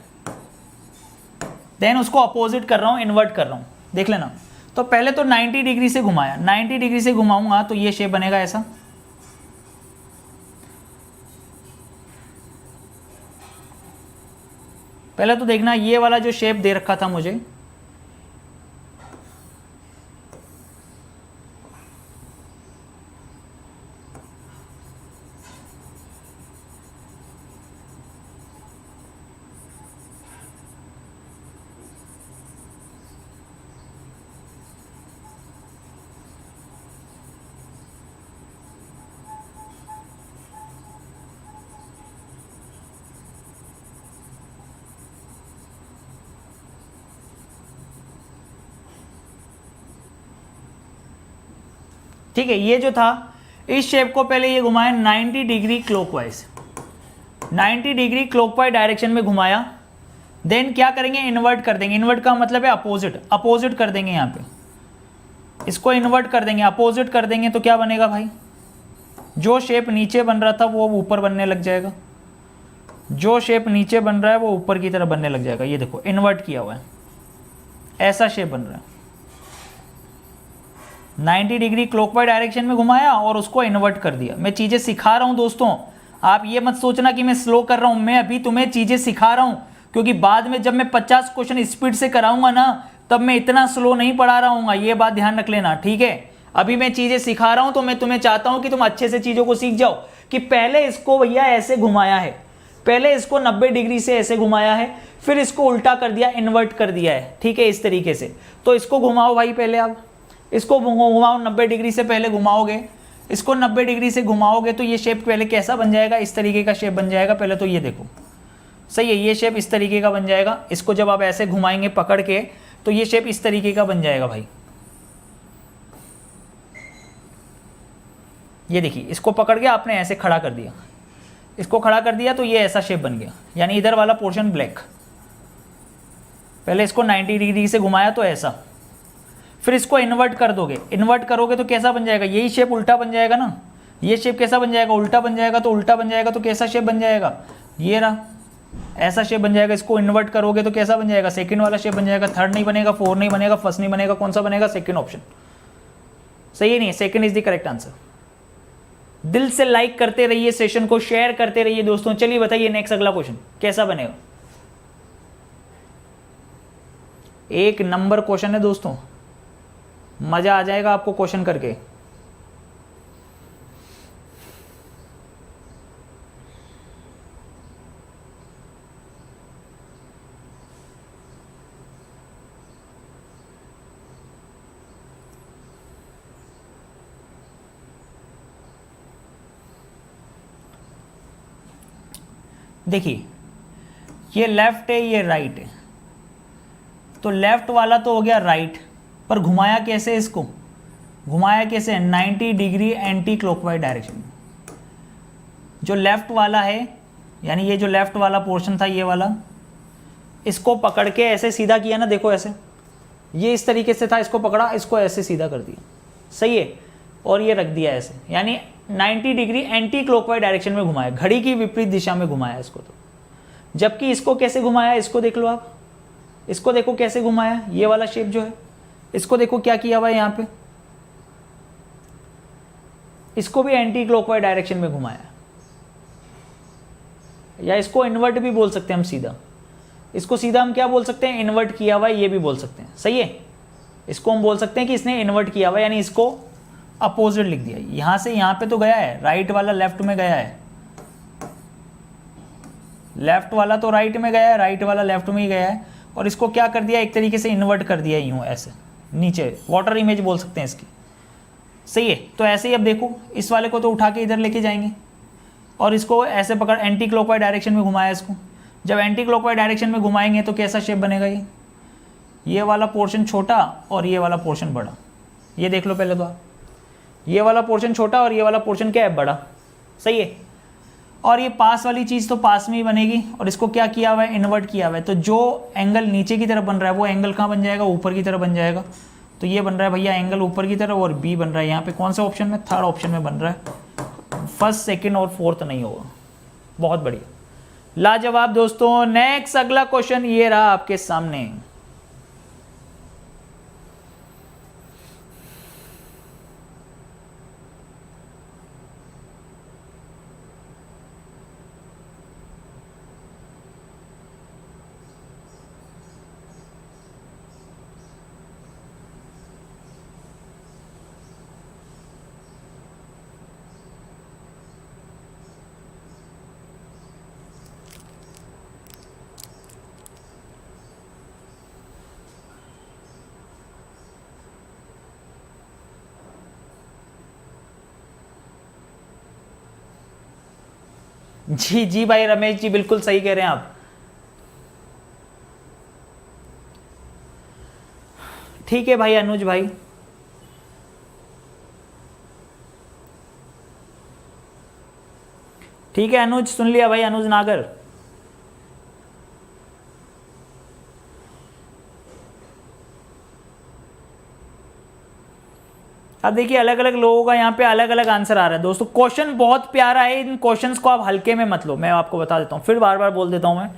then उसको अपोजिट कर रहा हूं, इन्वर्ट कर रहा हूं। देख लेना। तो पहले तो 90 डिग्री से घुमाया, 90 डिग्री से घुमाऊंगा तो ये शेप बनेगा ऐसा। पहले तो देखना ये वाला जो शेप दे रखा था मुझे, ठीक है, ये जो था इस शेप को पहले ये घुमाया 90 degree clockwise, 90 degree clockwise direction में घुमाया। देन क्या करेंगे, इन्वर्ट कर देंगे। इन्वर्ट का मतलब है अपोजिट, अपोजिट कर देंगे। यहाँ पे इसको इन्वर्ट कर देंगे, अपोजिट कर देंगे तो क्या बनेगा भाई, जो शेप नीचे बन रहा था वो ऊपर बनने लग जाएगा, जो शेप नीचे बन रहा है वो ऊपर की तरफ बनने लग जाएगा। ये देखो इन्वर्ट किया हुआ है, ऐसा शेप बन रहा है। 90 डिग्री क्लॉकवाइज डायरेक्शन में घुमाया और उसको इन्वर्ट कर दिया। मैं चीज़ें सिखा रहा हूँ दोस्तों, आप ये मत सोचना कि मैं स्लो कर रहा हूँ, मैं अभी तुम्हें चीज़ें सिखा रहा हूँ, क्योंकि बाद में जब मैं 50 क्वेश्चन स्पीड से कराऊंगा ना, तब मैं इतना स्लो नहीं पढ़ा रहा हूँ, ये बात ध्यान रख लेना, ठीक है। अभी मैं चीज़ें सिखा रहा हूँ तो मैं तुम्हें चाहता हूँ कि तुम अच्छे से चीज़ों को सीख जाओ, कि पहले इसको भैया ऐसे घुमाया है, पहले इसको 90 डिग्री से ऐसे घुमाया है, फिर इसको उल्टा कर दिया, इन्वर्ट कर दिया है, ठीक है, इस तरीके से। तो इसको घुमाओ भाई, पहले आप इसको घुमाओ 90 डिग्री से, पहले घुमाओगे इसको 90 डिग्री से घुमाओगे तो ये शेप पहले कैसा बन जाएगा, इस तरीके का शेप बन जाएगा। पहले तो ये देखो, सही है, ये शेप इस तरीके का बन जाएगा। इसको जब आप ऐसे घुमाएंगे पकड़ के तो ये शेप इस तरीके का बन जाएगा भाई। ये देखिए, इसको पकड़ के आपने ऐसे खड़ा कर दिया, इसको खड़ा कर दिया तो ये ऐसा शेप बन गया, यानी इधर वाला पोर्शन ब्लैक। पहले इसको 90 डिग्री से घुमाया तो ऐसा, फिर इसको इन्वर्ट कर दोगे, इन्वर्ट करोगे तो कैसा बन जाएगा, यही शेप उल्टा बन जाएगा ना। ये शेप कैसा बन जाएगा, उल्टा बन जाएगा। तो उल्टा बन जाएगा तो कैसा शेप बन जाएगा, ये रहा, ऐसा शेप बन जाएगा। इसको इन्वर्ट करोगे तो कैसा बन जाएगा, सेकंड वाला शेप बन जाएगा। थर्ड नहीं बनेगा, फोर्थ नहीं बनेगा, फर्स्ट नहीं बनेगा, कौन सा बनेगा, सेकंड ऑप्शन। सही है नहीं, second is the correct answer. दिल से लाइक करते रहिए, सेशन को शेयर करते रहिए दोस्तों। चलिए बताइए नेक्स्ट अगला क्वेश्चन कैसा बनेगा। एक नंबर क्वेश्चन है दोस्तों, मजा आ जाएगा आपको क्वेश्चन करके। देखिए, ये लेफ्ट है, ये राइट है, तो लेफ्ट वाला तो हो गया राइट, पर घुमाया कैसे, इसको घुमाया कैसे, 90 डिग्री एंटी क्लॉकवाइज डायरेक्शन में। जो लेफ्ट वाला है, यानी ये जो लेफ्ट वाला पोर्शन था, ये वाला, इसको पकड़ के ऐसे सीधा किया ना, देखो ऐसे, ये इस तरीके से था, इसको पकड़ा, इसको ऐसे सीधा कर दिया, सही है, और ये रख दिया ऐसे, यानी 90 डिग्री एंटी क्लॉकवाइज डायरेक्शन में घुमाया, घड़ी की विपरीत दिशा में घुमाया इसको। तो जबकि इसको कैसे घुमाया, इसको देख लो आप, इसको देखो कैसे घुमाया, ये वाला शेप जो है, इसको देखो क्या किया हुआ है यहाँ पे, इसको भी एंटी क्लॉकवाइज डायरेक्शन में घुमाया, या इसको इन्वर्ट भी बोल सकते हैं हम सीधा, इसको सीधा हम क्या बोल सकते हैं, इन्वर्ट किया हुआ है, ये भी बोल सकते हैं, सही है। इसको हम बोल सकते हैं कि इसने इन्वर्ट किया हुआ है, यानी इसको अपोजिट लिख दिया। यहां से यहां पे तो गया है, राइट वाला लेफ्ट में गया है, लेफ्ट वाला तो राइट में गया है, राइट वाला लेफ्ट में ही गया है, और इसको क्या कर दिया, एक तरीके से इन्वर्ट कर दिया, यूं ऐसे नीचे, वाटर इमेज बोल सकते हैं इसकी, सही है। तो ऐसे ही अब देखो, इस वाले को तो उठा के इधर लेके जाएंगे और इसको ऐसे पकड़, एंटी क्लॉकवाइज डायरेक्शन में घुमाया इसको। जब एंटी क्लॉकवाइज डायरेक्शन में घुमाएंगे तो कैसा शेप बनेगा, ये वाला पोर्शन छोटा और ये वाला पोर्शन बड़ा। ये देख लो पहले तो आप, ये वाला पोर्शन छोटा और ये वाला पोर्शन क्या है, बड़ा, सही है। और ये पास वाली चीज़ तो पास में ही बनेगी, और इसको क्या किया हुआ है, इन्वर्ट किया हुआ है। तो जो एंगल नीचे की तरफ बन रहा है वो एंगल कहाँ बन जाएगा, ऊपर की तरफ बन जाएगा। तो ये बन रहा है भैया एंगल ऊपर की तरफ, और बी बन रहा है यहाँ पे कौन सा ऑप्शन में, थर्ड ऑप्शन में बन रहा है, फर्स्ट सेकेंड और फोर्थ नहीं होगा। बहुत बढ़िया, लाजवाब दोस्तों। नेक्स्ट अगला क्वेश्चन ये रहा आपके सामने। जी जी भाई रमेश जी, बिल्कुल सही कह रहे हैं आप। ठीक है भाई अनुज भाई, ठीक है अनुज, सुन लिया भाई, अनुज नागर। अब देखिए अलग अलग लोगों का यहाँ पे अलग अलग आंसर आ रहा है दोस्तों। क्वेश्चन बहुत प्यारा है, इन क्वेश्चंस को आप हल्के में मत लो, मैं आपको बता देता हूँ, फिर बार बार बोल देता हूँ मैं।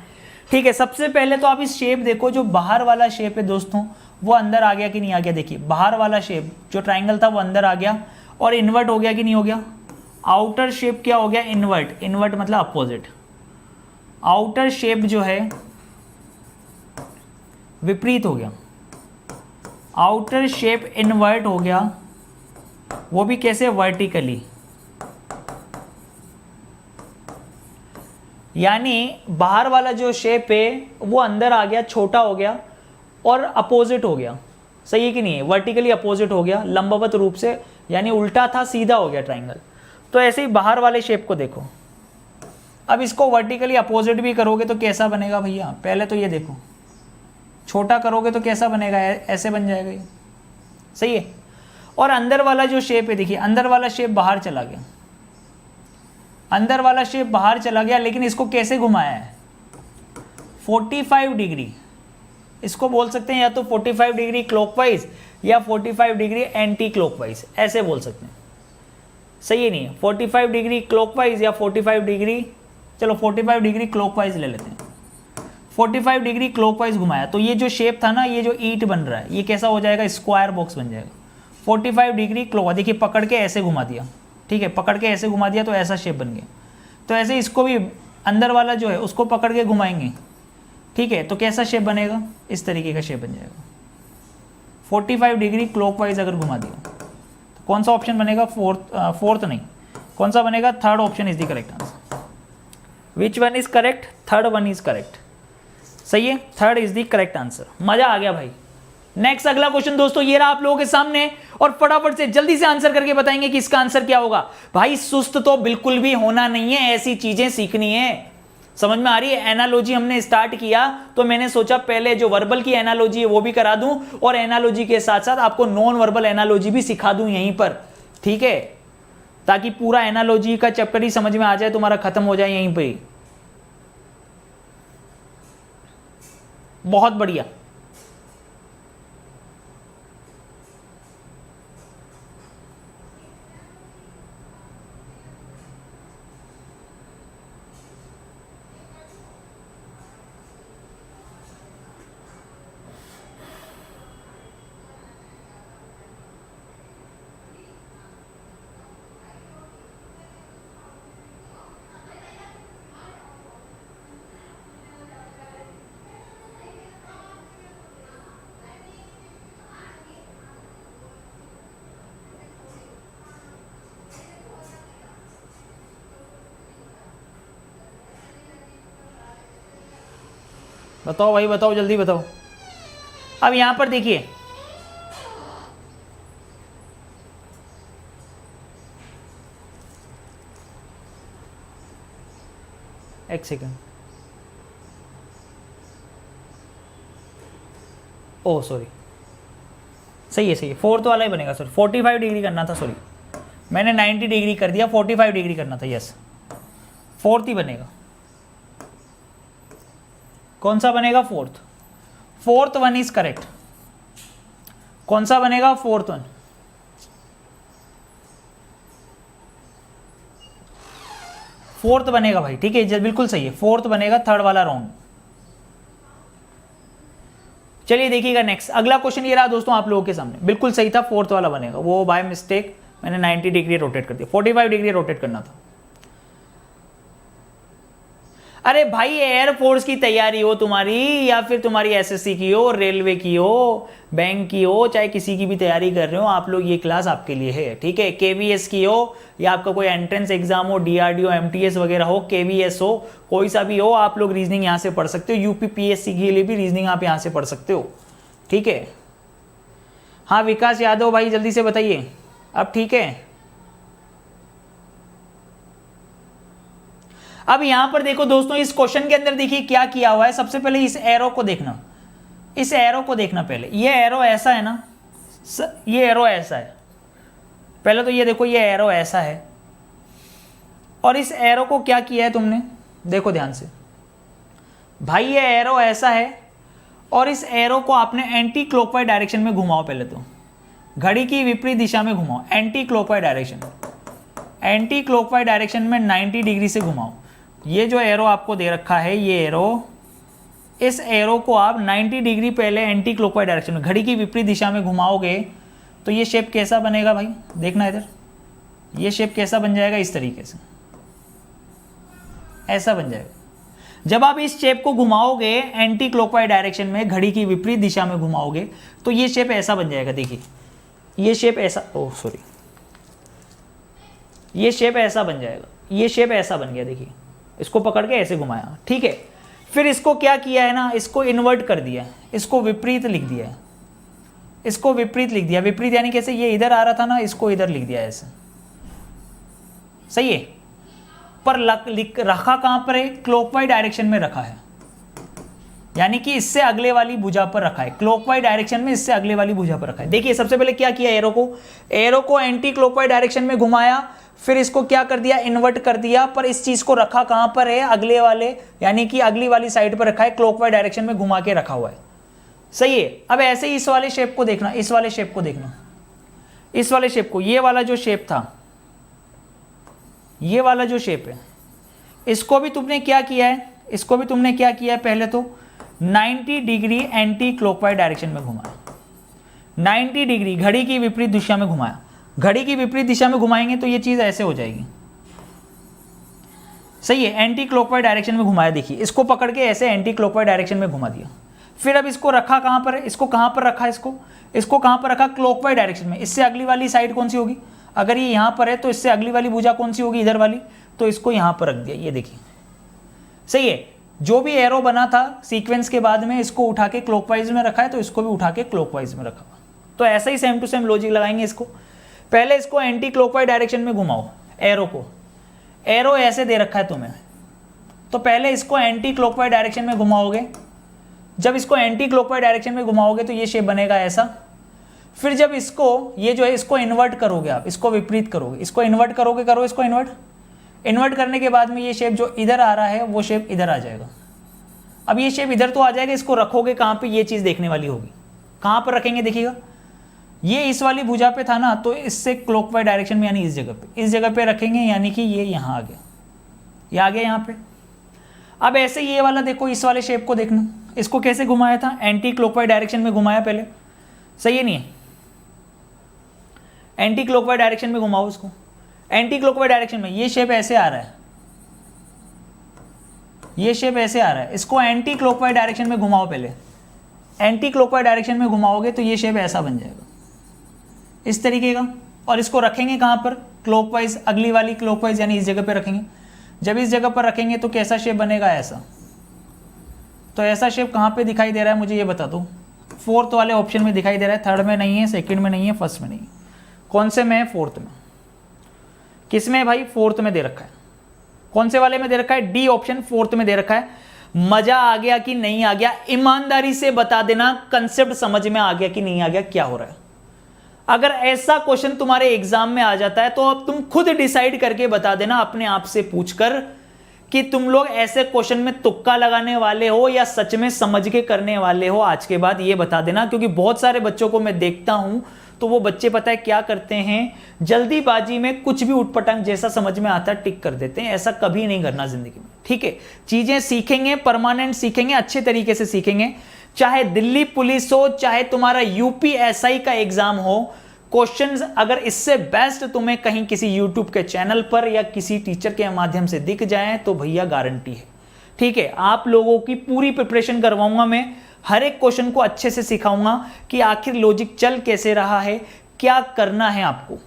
ठीक है, सबसे पहले तो आप इस शेप देखो, जो बाहर वाला शेप है दोस्तों वो अंदर आ गया कि नहीं आ गया। देखिए बाहर वाला शेप जो ट्राइंगल था वो अंदर आ गया और इन्वर्ट हो गया कि नहीं हो गया। आउटर शेप क्या हो गया, इन्वर्ट। इन्वर्ट मतलब अपोजिट। आउटर शेप जो है विपरीत हो गया, आउटर शेप इन्वर्ट हो गया, वो भी कैसे, वर्टिकली। यानी बाहर वाला जो शेप है वो अंदर आ गया, छोटा हो गया और अपोजिट हो गया। सही है कि नहीं है, वर्टिकली अपोजिट हो गया लंबवत रूप से, यानी उल्टा था सीधा हो गया ट्राइंगल। तो ऐसे ही बाहर वाले शेप को देखो, अब इसको वर्टिकली अपोजिट भी करोगे तो कैसा बनेगा भैया, पहले तो ये देखो, छोटा करोगे तो कैसा बनेगा, ऐसे बन जाएगा ये। सही है। और अंदर वाला जो शेप है देखिए, अंदर वाला शेप बाहर चला गया, अंदर वाला शेप बाहर चला गया, लेकिन इसको कैसे घुमाया है, 45 डिग्री। इसको बोल सकते हैं या तो 45 डिग्री क्लॉकवाइज या 45 डिग्री एंटी क्लॉकवाइज, ऐसे बोल सकते हैं। सही है नहीं, 45 डिग्री क्लॉकवाइज या 45 डिग्री, चलो 45 डिग्री क्लॉकवाइज ले लेते हैं। 45 डिग्री क्लॉकवाइज घुमाया तो ये जो शेप था ना, ये जो ईंट बन रहा है ये कैसा हो जाएगा, स्क्वायर बॉक्स बन जाएगा। 45 डिग्री क्लॉकवाइज, देखिए पकड़ के ऐसे घुमा दिया, ठीक है, पकड़ के ऐसे घुमा दिया तो ऐसा शेप बन गया। तो ऐसे इसको भी अंदर वाला जो है उसको पकड़ के घुमाएंगे, ठीक है, तो कैसा शेप बनेगा, इस तरीके का शेप बन जाएगा। 45 डिग्री क्लॉकवाइज अगर घुमा दिया तो कौन सा ऑप्शन बनेगा, फोर्थ नहीं, कौन सा बनेगा, third option is the correct answer. Which one is correct, third one is correct. सही है, third is the correct answer. मजा आ गया भाई। नेक्स्ट अगला क्वेश्चन दोस्तों ये रहा आप लोगों के सामने, और फटाफट से जल्दी से आंसर करके बताएंगे कि इसका आंसर क्या होगा। भाई सुस्त तो बिल्कुल भी होना नहीं है, ऐसी चीजें सीखनी है। समझ में आ रही है, एनालॉजी हमने स्टार्ट किया तो मैंने सोचा पहले जो वर्बल की एनालॉजी है वो भी करा दूं, और एनालॉजी के साथ साथ आपको नॉन वर्बल एनालॉजी भी सिखा दूं यहीं पर, ठीक है, ताकि पूरा एनालॉजी का चैप्टर ही समझ में आ जाए, तुम्हारा खत्म हो जाए यहीं पे। बहुत बढ़िया। बताओ भाई, बताओ जल्दी बताओ। अब यहां पर देखिए, एक सेकंड, ओह सॉरी, सही है, सही है, फोर्थ वाला ही बनेगा सॉरी, 45 डिग्री करना था, सॉरी मैंने 90 डिग्री कर दिया, 45 डिग्री करना था, यस फोर्थ ही बनेगा। कौन सा बनेगा, fourth, fourth one is correct. कौन सा बनेगा, फोर्थ वन, फोर्थ बनेगा भाई, ठीक है बिल्कुल सही है, फोर्थ बनेगा, थर्ड वाला रॉन्ग। चलिए देखिएगा नेक्स्ट अगला क्वेश्चन ये रहा दोस्तों आप लोगों के सामने, बिल्कुल सही था, फोर्थ वाला बनेगा, वो बाय मिस्टेक मैंने 90 डिग्री रोटेट कर दिया, 45 डिग्री रोटेट करना था। अरे भाई एयरफोर्स की तैयारी हो तुम्हारी, या फिर तुम्हारी एसएससी की हो, रेलवे की हो, बैंक की हो, चाहे किसी की भी तैयारी कर रहे हो आप लोग, ये क्लास आपके लिए है, ठीक है। केवीएस की हो, या आपका कोई एंट्रेंस एग्जाम हो, डीआरडीओ एमटीएस वगैरह हो, केवीएस हो, कोई सा भी हो, आप लोग रीजनिंग यहाँ से पढ़ सकते हो। यूपीपीएससी के लिए भी रीजनिंग आप यहाँ से पढ़ सकते हो, ठीक है। हाँ विकास यादव भाई जल्दी से बताइए, अब ठीक है। अब यहां पर देखो दोस्तों, इस क्वेश्चन के अंदर देखिए क्या किया हुआ है। सबसे पहले इस एरो को देखना, इस एरो को देखना पहले, ये एरो ऐसा है ना, ये एरो ऐसा है, पहले तो ये देखो ये एरो ऐसा है, और इस एरो को क्या किया है तुमने, देखो ध्यान से भाई, ये एरो ऐसा है और इस एरो को आपने एंटी क्लॉकवाइज डायरेक्शन में घुमाओ। पहले तो घड़ी की विपरीत दिशा में घुमाओ, anti clockwise direction, anti clockwise direction में 90 डिग्री से घुमाओ। ये जो एरो आपको दे रखा है, ये एरो, इस एरो को आप 90 डिग्री पहले एंटी क्लॉकवाइज डायरेक्शन में घड़ी की विपरीत दिशा में घुमाओगे तो ये शेप कैसा बनेगा भाई, देखना इधर, ये शेप कैसा बन जाएगा, इस तरीके से ऐसा बन जाएगा। जब आप इस शेप को घुमाओगे एंटी क्लॉकवाइज डायरेक्शन में, घड़ी की विपरीत दिशा में घुमाओगे तो ये शेप ऐसा बन जाएगा। देखिए ये शेप ऐसा, ओह सॉरी, ये शेप ऐसा बन जाएगा, ये शेप ऐसा बन गया। देखिए इसको पकड़ के ऐसे घुमाया, ठीक है। फिर इसको क्या किया है ना, इसको इन्वर्ट कर दिया, इसको विपरीत लिख दिया है, इसको विपरीत लिख दिया। विपरीत यानी कैसे, ये इधर आ रहा था ना, इसको इधर लिख दिया ऐसे, सही है। पर रखा कहां पर है, क्लॉकवाइज डायरेक्शन में रखा है, यानी कि इससे अगले वाली भुजा पर रखा है, क्लॉकवाइज डायरेक्शन में इससे अगले वाली भुजा पर रखा है। देखिए सबसे पहले क्या किया, एरो को एंटी क्लॉकवाइज डायरेक्शन में घुमाया, फिर इसको क्या कर दिया, इन्वर्ट कर दिया, पर इस चीज को रखा कहां पर है, अगले वाले यानी कि अगली वाली साइड पर रखा है, क्लॉकवाइज डायरेक्शन में घुमा के रखा हुआ है, सही है। अब ऐसे ही इस वाले शेप को देखना, इस वाले शेप को देखना, इस वाले शेप को, ये वाला जो शेप था, ये वाला जो शेप है, इसको भी तुमने क्या किया है, इसको भी तुमने क्या किया है, पहले तो 90 डिग्री एंटी क्लॉकवाइज डायरेक्शन में घुमाया, 90 डिग्री घड़ी की विपरीत दिशा में घुमाया। घड़ी की विपरीत दिशा में घुमाएंगे तो ये चीज ऐसे हो जाएगी, सही है। एंटी क्लॉकवाइज डायरेक्शन में घुमाया, देखिए इसको पकड़ के ऐसे एंटी क्लॉकवाइज डायरेक्शन में घुमा दिया। फिर अब इसको रखा कहां पर है, इसको कहां पर रखा, इसको कहां पर रखा, क्लॉकवाइज डायरेक्शन में। इससे अगली वाली साइड कौन सी होगी, अगर ये यहां पर है तो इससे अगली वाली भुजा कौन सी होगी, इधर वाली, तो इसको यहां पर रख दिया, ये देखिए, सही है। जो भी एरो बना था सीक्वेंस के बाद में, इसको उठा के क्लॉकवाइज में रखा है तो इसको भी उठा के क्लॉकवाइज में रखा। तो ऐसा ही सेम टू सेम लॉजिक लगाएंगे इसको। पहले इसको एंटी क्लॉकवाइज डायरेक्शन में घुमाओ, एरो को, एरो ऐसे दे रखा है तुम्हें, तो पहले इसको एंटी क्लॉकवाइज डायरेक्शन में घुमाओगे। जब इसको एंटी क्लॉकवाइज डायरेक्शन में घुमाओगे तो ये शेप बनेगा ऐसा। फिर जब इसको, ये जो है इसको इन्वर्ट करोगे आप, इसको विपरीत करोगे, इसको इन्वर्ट करोगे, करो इसको इन्वर्ट करने के बाद में ये शेप जो इधर आ रहा है वो शेप इधर आ जाएगा। अब ये शेप इधर तो आ जाएगा, इसको रखोगे कहाँ पे, ये चीज़ देखने वाली होगी। कहाँ पर रखेंगे, देखिएगा ये इस वाली भुजा पे था ना, तो इससे क्लॉकवाइज डायरेक्शन में यानी इस जगह पे रखेंगे, यानी कि ये यहाँ आ गया, ये आ गया यहाँ पे। अब ऐसे ये वाला देखो, इस वाले शेप को देखना, इसको कैसे घुमाया था, एंटी क्लॉकवाइज डायरेक्शन में घुमाया पहले, सही है नहीं है। एंटी क्लॉकवाइज डायरेक्शन में घुमाओ इसको, एंटी क्लॉकवाइज डायरेक्शन में ये शेप ऐसे आ रहा है, ये शेप ऐसे आ रहा है, इसको एंटी क्लॉकवाइज डायरेक्शन में घुमाओ पहले। एंटी क्लॉकवाइज डायरेक्शन में घुमाओगे तो ये शेप ऐसा बन जाएगा, इस तरीके का। और इसको रखेंगे कहाँ पर, क्लॉकवाइज, अगली वाली क्लॉकवाइज यानी इस जगह पे रखेंगे। जब इस जगह पर रखेंगे तो कैसा शेप बनेगा, ऐसा। तो ऐसा शेप कहाँ पे दिखाई दे रहा है मुझे ये बता दो। फोर्थ वाले ऑप्शन में दिखाई दे रहा है, थर्ड में नहीं है, सेकंड में नहीं है, फर्स्ट में नहीं है। कौन से में है, फोर्थ में। किस में भाई, फोर्थ में दे रखा है। कौन से वाले में दे रखा है, डी ऑप्शन, फोर्थ में दे रखा है। मजा आ गया कि नहीं आ गया, ईमानदारी से बता देना, कंसेप्ट समझ में आ गया कि नहीं आ गया, क्या हो रहा है। अगर ऐसा क्वेश्चन तुम्हारे एग्जाम में आ जाता है तो अब तुम खुद डिसाइड करके बता देना अपने आप से पूछकर कि तुम लोग ऐसे क्वेश्चन में तुक्का लगाने वाले हो या सच में समझ के करने वाले हो। आज के बाद ये बता देना, क्योंकि बहुत सारे बच्चों को मैं देखता हूं तो वो बच्चे पता है क्या करते हैं, जल्दीबाजी में कुछ भी उठपटांग जैसा समझ में आता है टिक कर देते हैं। ऐसा कभी नहीं करना जिंदगी में, ठीक है। चीजें सीखेंगे, परमानेंट सीखेंगे, अच्छे तरीके से सीखेंगे। चाहे दिल्ली पुलिस हो, चाहे तुम्हारा यूपीएसआई का एग्जाम हो, क्वेश्चंस अगर इससे बेस्ट तुम्हें कहीं किसी यूट्यूब के चैनल पर या किसी टीचर के माध्यम से दिख जाए तो भैया गारंटी है, ठीक है। आप लोगों की पूरी प्रिपरेशन करवाऊंगा मैं, हर एक क्वेश्चन को अच्छे से सिखाऊंगा कि आखिर लॉजिक चल कैसे रहा है, क्या करना है आपको।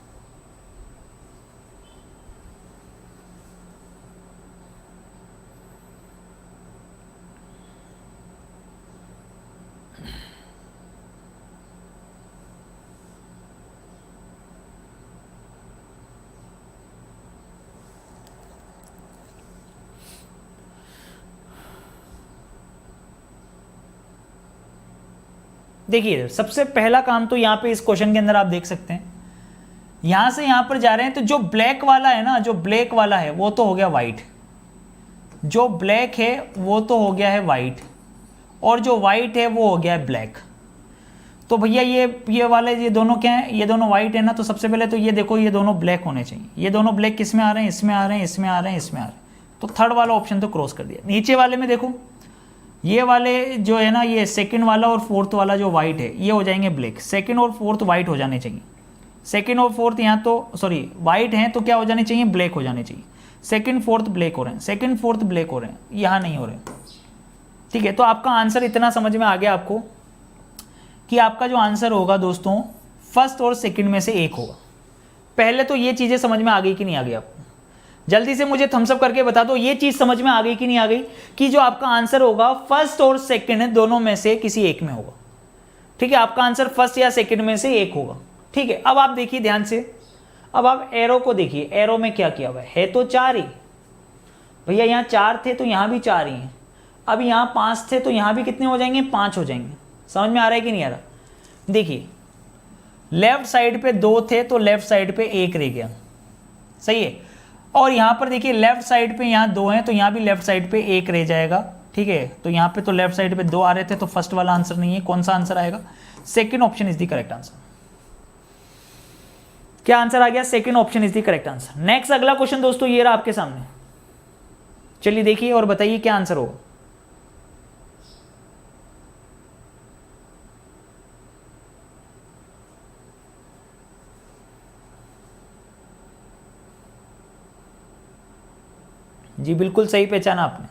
देखिए सबसे पहला काम तो यहां पे इस क्वेश्चन के अंदर आप देख सकते हैं यहां से यहां पर जा रहे हैं, तो जो ब्लैक वाला है ना, जो ब्लैक वाला है वो तो हो गया वाइट, जो ब्लैक है वो तो हो गया है वाइट, और जो वाइट है वो हो गया है ब्लैक। तो भैया ये वाले ये दोनों क्या है, ये दोनों वाइट है ना, तो सबसे पहले तो ये देखो ये दोनों ब्लैक होने चाहिए। ये दोनों ब्लैक किस में आ रहे हैं, इसमें आ रहे हैं, इसमें आ रहे हैं, इसमें आ रहे हैं, तो थर्ड वाला ऑप्शन तो क्रॉस कर दिया। नीचे वाले में देखो, ये वाले जो है ना, ये सेकंड वाला और फोर्थ वाला जो वाइट है ये हो जाएंगे ब्लैक, सेकंड और फोर्थ वाइट हो जाने चाहिए। सेकंड और फोर्थ यहाँ तो सॉरी वाइट हैं तो क्या हो जाने चाहिए, ब्लैक हो जाने चाहिए। सेकंड फोर्थ ब्लैक हो रहे हैं, सेकंड फोर्थ ब्लैक हो रहे हैं, यहाँ नहीं हो रहे। ठीक है, तो आपका आंसर इतना समझ में आ गया आपको कि आपका जो आंसर होगा दोस्तों फर्स्ट और सेकंड में से एक होगा। पहले तो ये चीज़ें समझ में आ गई कि नहीं आ गई आपको? जल्दी से मुझे थम्स अप करके बता दो ये चीज़ समझ में आ गई कि नहीं आ गई, कि जो आपका आंसर होगा फर्स्ट और सेकंड दोनों में से किसी एक में होगा। ठीक है, आपका आंसर फर्स्ट या सेकंड में से एक होगा। ठीक है, अब आप देखिए ध्यान से, अब आप एरो को देखिए, एरो में क्या किया हुआ है तो 4 ही भैया, यहाँ 4 थे तो यहाँ भी 4 ही हैं। अब यहाँ 5 थे तो यहाँ भी कितने हो जाएंगे, 5 हो जाएंगे। समझ में आ रहा है कि नहीं आ रहा? देखिए लेफ्ट साइड पे 2 थे तो लेफ्ट साइड पे 1 रह गया, सही है। और यहाँ पर देखिए लेफ्ट साइड पे यहाँ 2 हैं तो यहाँ भी लेफ्ट साइड पे 1 रह जाएगा। ठीक है, तो यहाँ पे तो लेफ्ट साइड पे 2 आ रहे थे, तो फर्स्ट वाला आंसर नहीं है। कौन सा आंसर आएगा? Second option is the correct answer. क्या आंसर आ गया? Second option is the correct answer. Next अगला क्वेश्चन दोस्तों ये रहा आपके सामने, चलिए देखिए और बताइए क्या आंसर होगा। जी बिल्कुल सही पहचाना आपने।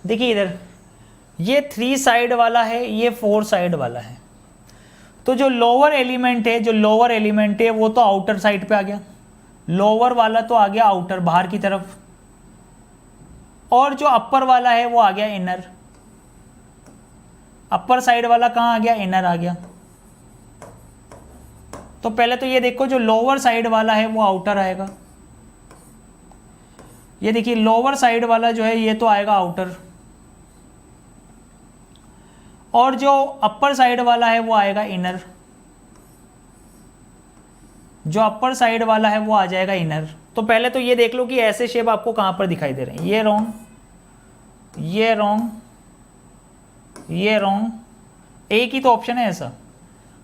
देखिए इधर ये 3 साइड वाला है, ये 4 साइड वाला है, तो जो लोअर एलिमेंट है, जो लोअर एलिमेंट है वो तो आउटर साइड पे आ गया, लोअर वाला तो आ गया आउटर बाहर की तरफ, और जो अपर वाला है वो आ गया इनर। अपर साइड वाला कहाँ आ गया? इनर आ गया। तो पहले तो ये देखो जो लोअर साइड वाला है वो आउटर आएगा, ये देखिए लोअर साइड वाला जो है ये तो आएगा आउटर, और जो अपर साइड वाला है वो आएगा इनर, जो अपर साइड वाला है वो आ जाएगा इनर। तो पहले तो ये देख लो कि ऐसे शेप आपको कहां पर दिखाई दे रहे हैं, ये रॉन्ग, ये रॉन्ग, ये रॉन्ग, एक ही तो ऑप्शन है ऐसा।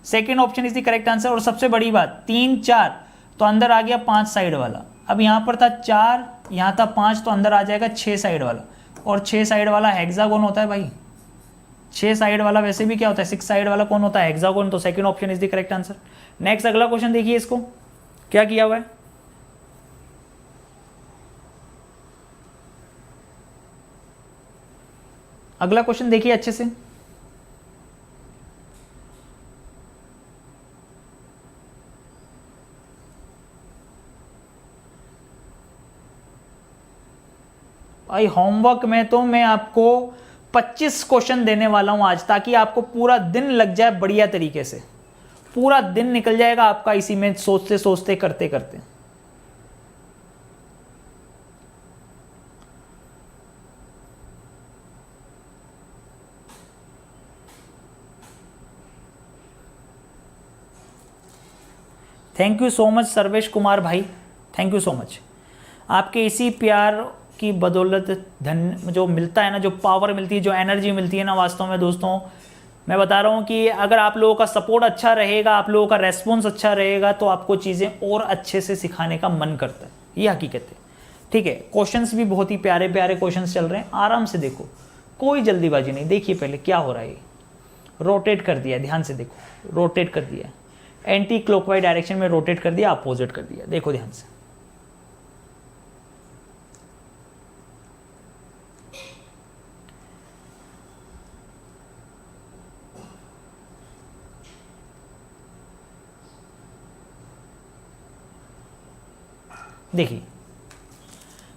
Second option is the correct answer. और सबसे बड़ी बात 3 4 तो अंदर आ गया 5 साइड वाला, अब यहां पर था 4 यहां था 5 तो अंदर आ जाएगा 6 साइड वाला, और 6 साइड वाला हेक्सागोन होता है भाई। 6 साइड वाला वैसे भी क्या होता है, 6 साइड वाला कौन होता है? हेक्सागोन। तो second option is the correct answer. Next अगला क्वेश्चन देखिए, इसको क्या किया हुआ है। अगला क्वेश्चन देखिए अच्छे से, भाई होमवर्क में तो मैं आपको 25 क्वेश्चन देने वाला हूं आज, ताकि आपको पूरा दिन लग जाए बढ़िया तरीके से, पूरा दिन निकल जाएगा आपका इसी में सोचते सोचते करते करते। Thank you so much Sarvesh Kumar भाई, थैंक यू सो मच। आपके इसी प्यार की बदौलत धन जो मिलता है ना, जो पावर मिलती है, जो एनर्जी मिलती है ना, वास्तव में दोस्तों मैं बता रहा हूँ कि अगर आप लोगों का सपोर्ट अच्छा रहेगा, आप लोगों का रेस्पॉन्स अच्छा रहेगा, तो आपको चीज़ें और अच्छे से सिखाने का मन करता है, ये हकीकत है। ठीक है, क्वेश्चंस भी बहुत ही प्यारे प्यारे क्वेश्चंस चल रहे हैं, आराम से देखो, कोई जल्दीबाजी नहीं। देखिए पहले क्या हो रहा है, रोटेट कर दिया, ध्यान से देखो, रोटेट कर दिया, एंटी क्लॉकवाइज डायरेक्शन में रोटेट कर दिया, अपोजिट कर दिया, देखो ध्यान से। देखिए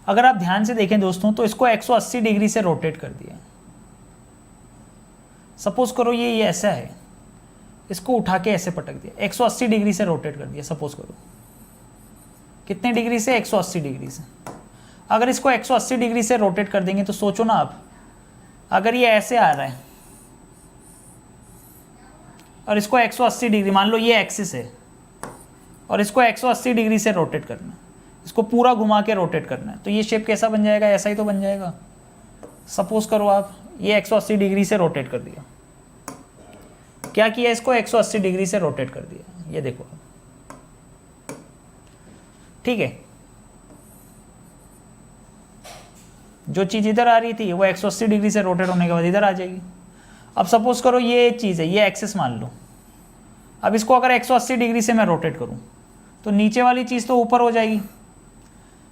अगर आप ध्यान से देखें दोस्तों तो इसको 180 डिग्री से रोटेट कर दिया। सपोज करो ये ऐसा है, इसको उठा के ऐसे पटक दिया, 180 डिग्री से रोटेट कर दिया। सपोज करो कितने डिग्री से, 180 डिग्री से। अगर इसको 180 डिग्री से रोटेट कर देंगे तो सोचो ना आप, अगर ये ऐसे आ रहा है और इसको 180 डिग्री, मान लो ये एक्सिस है और इसको 180 डिग्री से रोटेट करना है, इसको पूरा घुमा के रोटेट करना है, तो ये शेप कैसा बन जाएगा, ऐसा ही तो बन जाएगा। सपोज करो आप ये 180 डिग्री से रोटेट कर दिया, क्या किया, इसको 180 डिग्री से रोटेट कर दिया, ये देखो, ठीक है। जो चीज इधर आ रही थी वो 180 डिग्री से रोटेट होने के बाद इधर आ जाएगी। अब सपोज करो ये चीज है, ये एक्सिस मान लो, अब इसको अगर 180 डिग्री से मैं रोटेट करूं तो नीचे वाली चीज तो ऊपर हो जाएगी,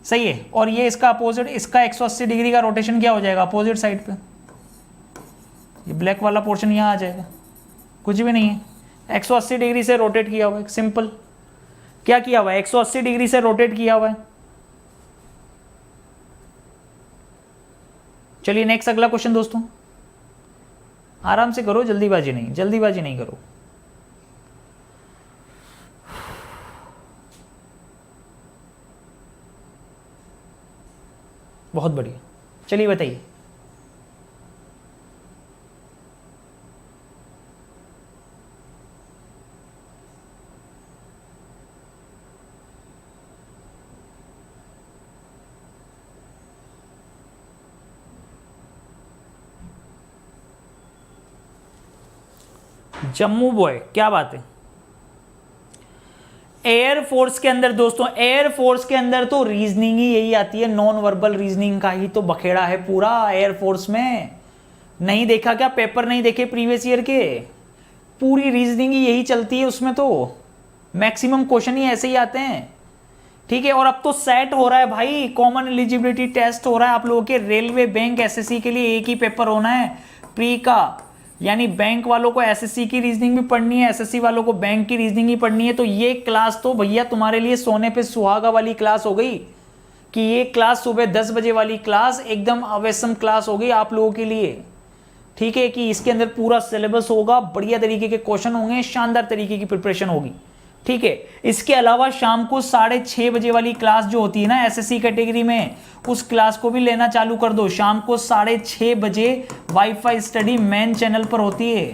सही है, और ये इसका अपोजिट, इसका 180 डिग्री का रोटेशन क्या हो जाएगा, अपोजिट साइड पे, ये ब्लैक वाला पोर्शन यहाँ आ जाएगा, कुछ भी नहीं है, 180 डिग्री से रोटेट किया हुआ है, सिंपल। क्या किया हुआ है, 180 डिग्री से रोटेट किया हुआ है। चलिए नेक्स्ट अगला क्वेश्चन दोस्तों, आराम से करो, जल्दीबाजी नहीं करो। बहुत बढ़िया, चलिए बताइए। जम्मू बॉय, क्या बात है। एयरफोर्स के अंदर दोस्तों, एयरफोर्स के अंदर तो रीजनिंग ही यही आती है, नॉन वर्बल रीजनिंग का ही तो बखेड़ा है पूरा एयरफोर्स में। नहीं देखा क्या, पेपर नहीं देखे प्रीवियस ईयर के, पूरी रीजनिंग ही यही चलती है उसमें, तो मैक्सिमम क्वेश्चन ही ऐसे ही आते हैं, ठीक है। और अब तो सेट हो रहा है भाई, कॉमन एलिजिबिलिटी टेस्ट हो रहा है आप लोगों के, रेलवे बैंक एसएससी के लिए एक ही पेपर होना है प्री का, यानी बैंक वालों को एसएससी की रीजनिंग भी पढ़नी है, एसएससी वालों को बैंक की रीजनिंग ही पढ़नी है। तो ये क्लास तो भैया तुम्हारे लिए सोने पे सुहागा वाली क्लास हो गई, कि ये क्लास सुबह 10 बजे वाली क्लास एकदम अवेसम क्लास हो गई आप लोगों के लिए, ठीक है, कि इसके अंदर पूरा सिलेबस होगा, बढ़िया तरीके के क्वेश्चन होंगे, शानदार तरीके की प्रिपरेशन होगी, ठीक है। इसके अलावा शाम को 6:30 बजे वाली क्लास जो होती है ना एसएससी कैटेगरी में, उस क्लास को भी लेना चालू कर दो। शाम को 6:30 बजे वाईफाई स्टडी मेन चैनल पर होती है,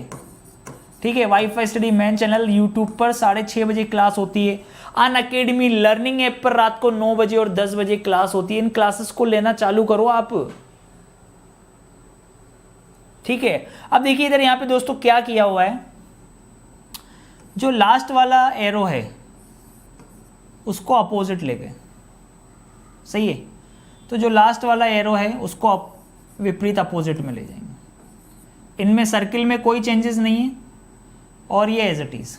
ठीक है, wifi study main channel YouTube पर 6:30 बजे क्लास होती है। अन अकेडमी लर्निंग ऐप पर रात को 9 बजे और 10 बजे क्लास होती है। इन क्लासेस को लेना चालू करो आप, ठीक है। अब देखिए इधर यहां पे दोस्तों क्या किया हुआ है, जो लास्ट वाला एरो है उसको अपोजिट ले गए, सही है, तो जो लास्ट वाला एरो है उसको विपरीत अपोजिट में ले जाएंगे। इनमें सर्किल में कोई चेंजेस नहीं है और ये एज इट इज,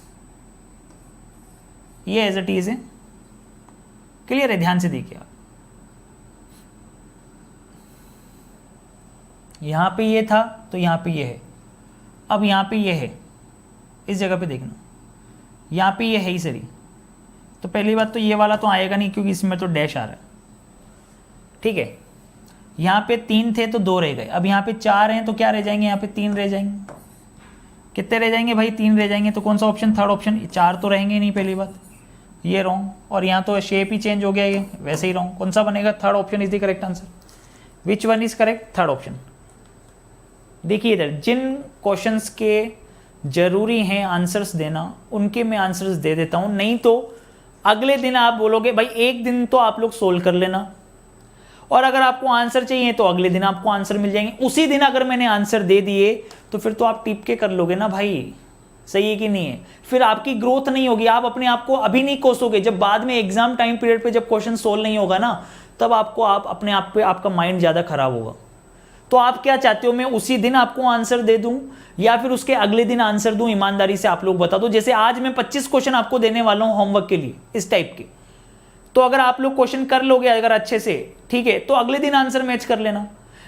ये एज इट इज है, क्लियर है, ध्यान से देखिए आप। यहां पे ये था तो यहां पे ये है, अब यहां पे ये है, इस जगह पे देखना, यहाँ पे ये है ही सही, तो पहली बात तो ये वाला तो आएगा नहीं क्योंकि इसमें तो डैश आ रहा है, ठीक है। यहाँ पे 3 थे तो 2 रह गए, अब यहाँ पे 4 हैं तो क्या रह जाएंगे, यहाँ पे 3 रह जाएंगे। कितने रह जाएंगे भाई, 3 रह जाएंगे, तो कौन सा ऑप्शन, थर्ड ऑप्शन। 4 तो रहेंगे नहीं, पहली बात ये रॉन्ग, और यहाँ तो शेप ही चेंज हो गया, ये वैसे ही रॉन्ग। कौन सा बनेगा, third option is the correct answer. Which one is correct, third option. देखिए इधर जिन क्वेश्चंस के जरूरी हैं आंसर्स देना, उनके मैं आंसर्स दे देता हूं, नहीं तो अगले दिन आप बोलोगे भाई एक दिन तो आप लोग सोल्व कर लेना, और अगर आपको आंसर चाहिए तो अगले दिन आपको आंसर मिल जाएंगे। उसी दिन अगर मैंने आंसर दे दिए तो फिर तो आप टिप के कर लोगे ना भाई, सही है कि नहीं है, फिर आपकी ग्रोथ नहीं होगी, आप अपने आप को अभी नहीं कोसोगे, जब बाद में एग्जाम टाइम पीरियड पे जब क्वेश्चन सोल्व नहीं होगा ना, तब आपको आप अपने आप पे आपका माइंड ज्यादा खराब होगा। तो आप क्या चाहते हो, मैं उसी दिन आपको आंसर दे दूं या फिर उसके अगले दिन आंसर दूं, ईमानदारी से आप लोग बता दो। जैसे आज मैं 25 क्वेश्चन आपको देने वाला हूं होमवर्क के लिए इस टाइप के, तो अगर आप लोग क्वेश्चन कर लोगे अगर अच्छे से, ठीक है, तो अगले दिन आंसर मैच कर लेना।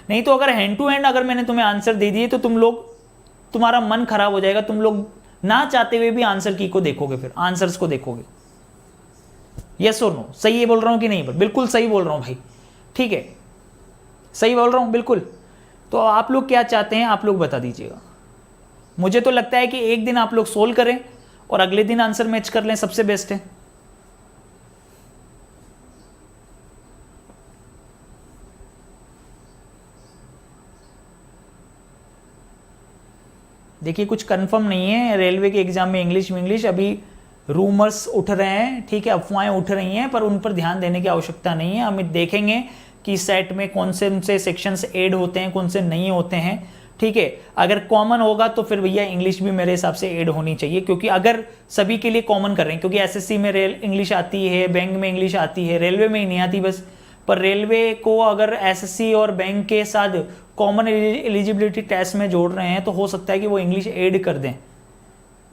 नहीं तो अगर हैंड टू हैंड अगर मैंने तुम्हें आंसर दे दिए तो तुम्हारा मन खराब हो जाएगा, तुम लोग ना चाहते हुए भी आंसर की को देखोगे, फिर आंसर्स को देखोगे। यस और नो, सही है बोल रहा हूं कि नहीं, बिल्कुल सही बोल रहा हूं भाई, ठीक है, सही बोल रहा हूँ बिल्कुल। तो आप लोग क्या चाहते हैं, आप लोग बता दीजिएगा। मुझे तो लगता है कि एक दिन आप लोग सोल्व करें और अगले दिन आंसर मैच कर लें, सबसे बेस्ट है। देखिए कुछ कंफर्म नहीं है रेलवे के एग्जाम में इंग्लिश अभी रूमर्स उठ रहे हैं, ठीक है, अफवाहें उठ रही हैं, पर उन पर ध्यान देने की आवश्यकता नहीं है। हम देखेंगे कि सेट में कौन से सेक्शंस ऐड होते हैं, कौन से नहीं होते हैं, ठीक है। अगर कॉमन होगा तो फिर भैया इंग्लिश भी मेरे हिसाब से ऐड होनी चाहिए, क्योंकि अगर सभी के लिए कॉमन कर रहे हैं, क्योंकि एसएससी में इंग्लिश आती है, बैंक में इंग्लिश आती है, रेलवे में ही नहीं आती बस। पर रेलवे को अगर एसएससी और बैंक के साथ कॉमन एलिजिबिलिटी टेस्ट में जोड़ रहे हैं तो हो सकता है कि वो इंग्लिश ऐड कर दें,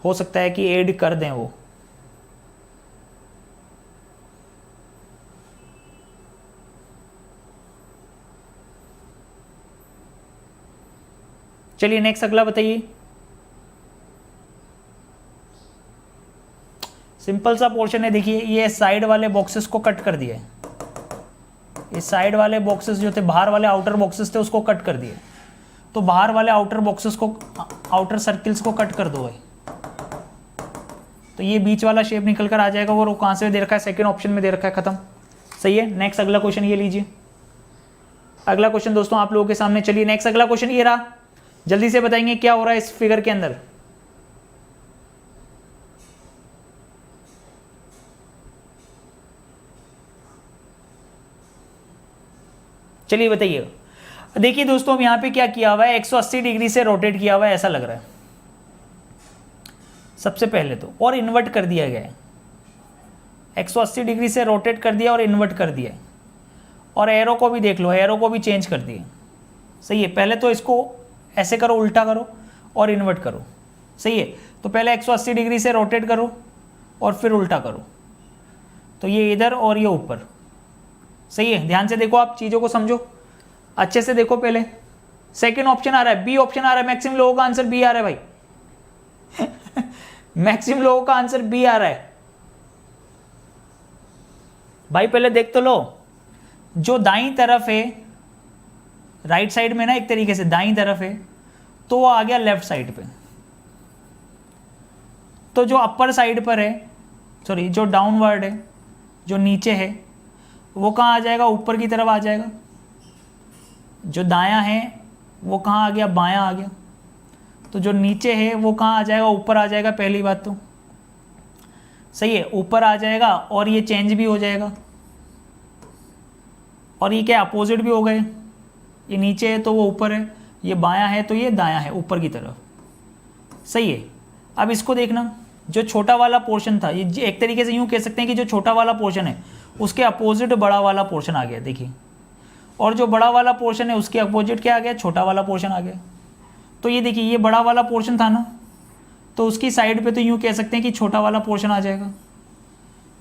हो सकता है कि ऐड कर दें वो। चलिए नेक्स्ट अगला बताइए। सिंपल सा पोर्शन है, देखिए ये साइड वाले बॉक्सेस को कट कर दिया है, ये साइड वाले बॉक्सेस जो थे, बाहर वाले आउटर बॉक्सेस थे उसको कट कर दिए। तो बाहर वाले आउटर बॉक्सेस को, आउटर सर्किल्स को कट कर दो भाई, तो ये बीच वाला शेप निकल कर आ जाएगा। और वो कहाँ से दे रखा है, सेकंड ऑप्शन में दे रखा है, खत्म। सही है। नेक्स्ट अगला क्वेश्चन ये लीजिए। अगला क्वेश्चन दोस्तों आप लोगों के सामने, चलिए नेक्स्ट अगला क्वेश्चन ये रहा। जल्दी से बताएंगे क्या हो रहा है इस फिगर के अंदर। चलिए बताइए। देखिए दोस्तों यहां पे क्या किया हुआ है, 180 डिग्री से रोटेट किया हुआ है, ऐसा लग रहा है सबसे पहले तो, और इन्वर्ट कर दिया गया है। 180 डिग्री से रोटेट कर दिया और इन्वर्ट कर दिया। और एरो को भी देख लो, एरो को भी चेंज कर दिए। सही है। पहले तो इसको ऐसे करो, उल्टा करो और इन्वर्ट करो। सही है। तो पहले 180 डिग्री से रोटेट करो और फिर उल्टा करो, तो ये इधर और ये ऊपर। सही है। ध्यान से देखो, आप चीज़ों को समझो, अच्छे से देखो। पहले सेकंड ऑप्शन आ रहा है, बी ऑप्शन आ रहा है। मैक्सिमम लोगों का आंसर बी आ रहा है भाई मैक्सिमम लोगों का आंसर बी आ रहा है भाई। पहले देख तो लो, जो दाईं तरफ है, राइट साइड में ना, एक तरीके से दाईं तरफ है, तो वो आ गया लेफ्ट साइड पे। तो जो अपर साइड पर है, सॉरी जो डाउनवर्ड है, जो नीचे है, वो कहाँ आ जाएगा, ऊपर की तरफ आ जाएगा। जो दायां है वो कहाँ आ गया, बायां आ गया। तो जो नीचे है वो कहाँ आ जाएगा, ऊपर आ जाएगा। पहली बात तो सही है, ऊपर आ जाएगा। और ये चेंज भी हो जाएगा, और ये क्या अपोजिट भी हो गए। ये नीचे है तो वो ऊपर है, ये बायां है तो ये दायां है, ऊपर की तरफ। सही है। अब इसको देखना, जो छोटा वाला पोर्शन था, ये एक तरीके से यूं कह सकते हैं कि जो छोटा वाला पोर्शन है उसके अपोजिट बड़ा वाला पोर्शन आ गया, देखिए। और जो बड़ा वाला पोर्शन है उसके अपोजिट क्या आ गया, छोटा वाला पोर्शन आ गया। तो ये देखिए, ये बड़ा वाला पोर्शन था ना, तो उसकी साइड पे तो यूं कह सकते हैं कि छोटा वाला पोर्शन आ जाएगा।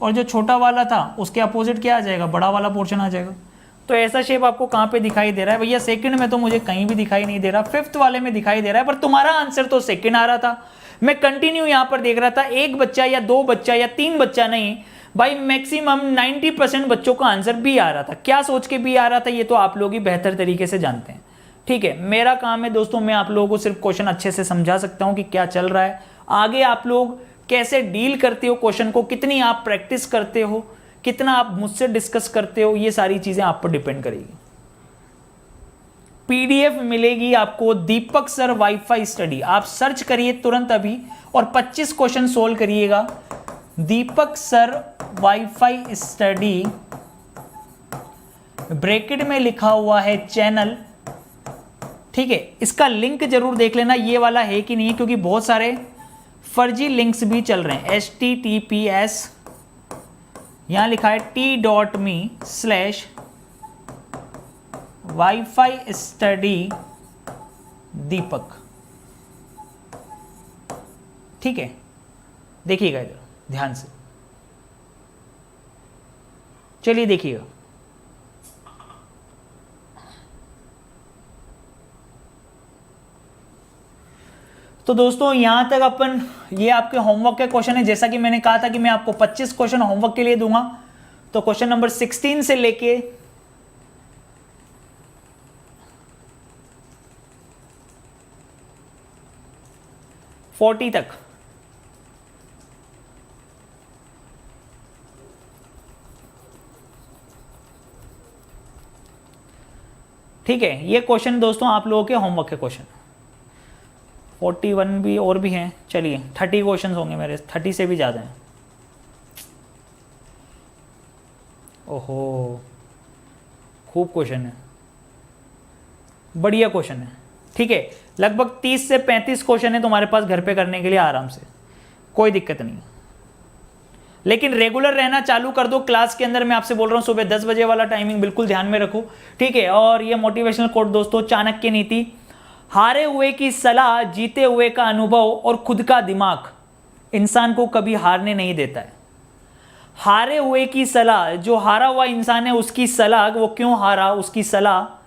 और जो छोटा वाला था उसके अपोजिट क्या आ जाएगा, बड़ा वाला पोर्शन आ जाएगा। तो ऐसा शेप आपको कहाँ पे दिखाई दे रहा है भैया? सेकंड में तो मुझे कहीं भी दिखाई नहीं दे रहा, फिफ्थ वाले में दिखाई दे रहा है, पर तुम्हारा आंसर तो सेकंड आ रहा था। मैं कंटिन्यू यहाँ पर देख रहा था, एक बच्चा या दो बच्चा या तीन बच्चा नहीं भाई, मैक्सिमम 90% बच्चों का आंसर बी आ रहा था। क्या सोच के बी आ रहा था ये तो आप लोग ही बेहतर तरीके से जानते हैं, ठीक है। मेरा काम है दोस्तों, मैं आप लोगों को सिर्फ क्वेश्चन अच्छे से समझा सकता हूँ कि क्या चल रहा है। आगे आप लोग कैसे डील करते हो क्वेश्चन को, कितनी आप प्रैक्टिस करते हो, कितना आप मुझसे डिस्कस करते हो, ये सारी चीजें आप पर डिपेंड करेगी। पीडीएफ मिलेगी आपको, दीपक सर वाईफाई स्टडी, आप सर्च करिए तुरंत अभी और 25 क्वेश्चन सोल्व करिएगा। दीपक सर वाईफाई स्टडी, ब्रैकेट में लिखा हुआ है चैनल, ठीक है। इसका लिंक जरूर देख लेना, ये वाला है कि नहीं, क्योंकि बहुत सारे फर्जी लिंक्स भी चल रहे हैं। https यहां लिखा है t.me/wifi study दीपक, ठीक है। देखिएगा इधर ध्यान से, चलिए देखिएगा। तो दोस्तों यहां तक अपन, ये आपके होमवर्क के क्वेश्चन है। जैसा कि मैंने कहा था कि मैं आपको 25 क्वेश्चन होमवर्क के लिए दूंगा, तो क्वेश्चन नंबर 16 से लेके 40 तक। ठीक है, ये क्वेश्चन दोस्तों आप लोगों के होमवर्क के क्वेश्चन। 41 भी और भी हैं, चलिए 30 क्वेश्चन होंगे मेरे, 30 से भी ज़्यादा हैं। ओहो, खूब क्वेश्चन है, बढ़िया क्वेश्चन है। ठीक है, लगभग 30 से 35 क्वेश्चन है तुम्हारे पास घर पे करने के लिए आराम से, कोई दिक्कत नहीं। लेकिन रेगुलर रहना चालू कर दो क्लास के अंदर। मैं आपसे बोल रहा हूँ सुबह 10 बजे वाला टाइमिंग बिल्कुल ध्यान में रखो। ठीक है, और ये मोटिवेशनल कोट दोस्तों, चाणक्य नीति, हारे हुए की सलाह, जीते हुए का अनुभव और खुद का दिमाग इंसान को कभी हारने नहीं देता है। हारे हुए की सलाह, जो हारा हुआ इंसान है उसकी सलाह, वो क्यों हारा उसकी सलाह।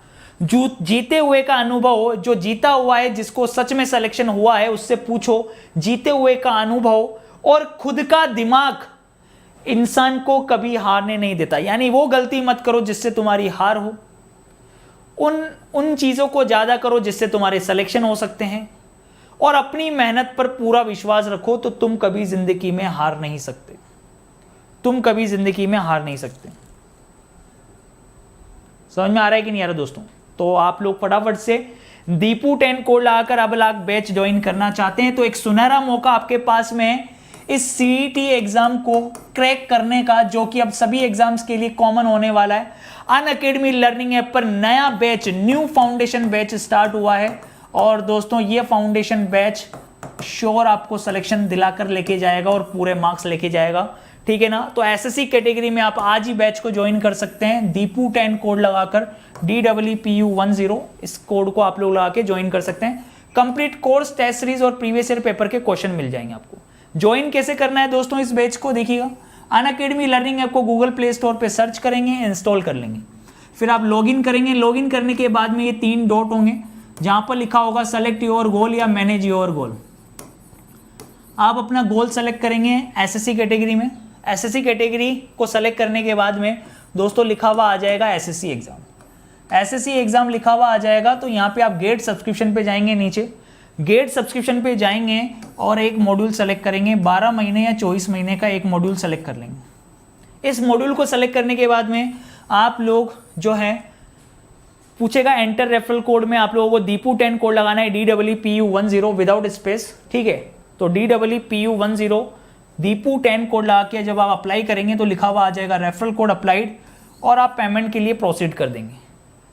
जीते हुए का अनुभव, जो जीता हुआ है, जिसको सच में सिलेक्शन हुआ है उससे पूछो, जीते हुए का अनुभव और खुद का दिमाग इंसान को कभी हारने नहीं देता। यानी वो गलती मत करो जिससे तुम्हारी हार हो, उन चीजों को ज्यादा करो जिससे तुम्हारे सिलेक्शन हो सकते हैं, और अपनी मेहनत पर पूरा विश्वास रखो, तो तुम कभी जिंदगी में हार नहीं सकते, तुम कभी जिंदगी में हार नहीं सकते। समझ में आ रहा है कि नहीं आ रहा दोस्तों? तो आप लोग फटाफट से दीपू 10 कोड लगाकर अब लाख बैच ज्वाइन करना चाहते हैं तो एक सुनहरा मौका आपके पास में है इस सीईटी एग्जाम को क्रैक करने का, जो कि अब सभी एग्जाम्स के लिए कॉमन होने वाला है। अनअकैडमी लर्निंग ऐप पर नया batch, new foundation batch start हुआ है, और दोस्तों ये फाउंडेशन बैच श्योर आपको सिलेक्शन दिलाकर लेके जाएगा और पूरे मार्क्स लेके जाएगा। ठीक है ना? तो एसएससी कैटेगरी में आप आज ही बैच को ज्वाइन कर सकते हैं, दीपू 10 कोड लगाकर, DWPU10 इस कोड को आप लोग लगा के ज्वाइन कर सकते हैं। कंप्लीट कोर्स, टेस्ट सीरीज और प्रीवियस ईयर पेपर के क्वेश्चन मिल जाएंगे आपको। ज्वाइन कैसे करना है दोस्तों इस बैच को, देखिएगा, अनअकैडमी लर्निंग ऐप को गूगल प्ले स्टोर पे सर्च करेंगे, इंस्टॉल कर लेंगे, फिर आप लॉगिन करेंगे। लॉगिन करने के बाद में ये 3 डॉट होंगे जहां पर लिखा होगा सेलेक्ट योर गोल या मैनेज योर गोल। आप अपना गोल सेलेक्ट करेंगे एसएससी कैटेगरी में। एसएससी कैटेगरी को सेलेक्ट करने के बाद में दोस्तों लिखा हुआ आ जाएगा एसएससी एग्जाम। एसएससी एग्जाम लिखा हुआ आ जाएगा तो यहाँ पे आप गेट सब्सक्रिप्शन पे जाएंगे, नीचे गेट सब्सक्रिप्शन पे जाएंगे और एक मॉड्यूल सेलेक्ट करेंगे, 12 महीने या 24 महीने का एक मॉड्यूल सेलेक्ट कर लेंगे। इस मॉड्यूल को सेलेक्ट करने के बाद में आप लोग जो है पूछेगा एंटर रेफरल कोड में आप लोगों को दीपू 10 कोड लगाना है, DWPU10 विदाउट स्पेस। ठीक है, तो DWPU10 दीपू 10 कोड लगा के जब आप अप्लाई करेंगे तो लिखा हुआ आ जाएगा रेफरल कोड अप्लाइड, और आप पेमेंट के लिए प्रोसीड कर देंगे।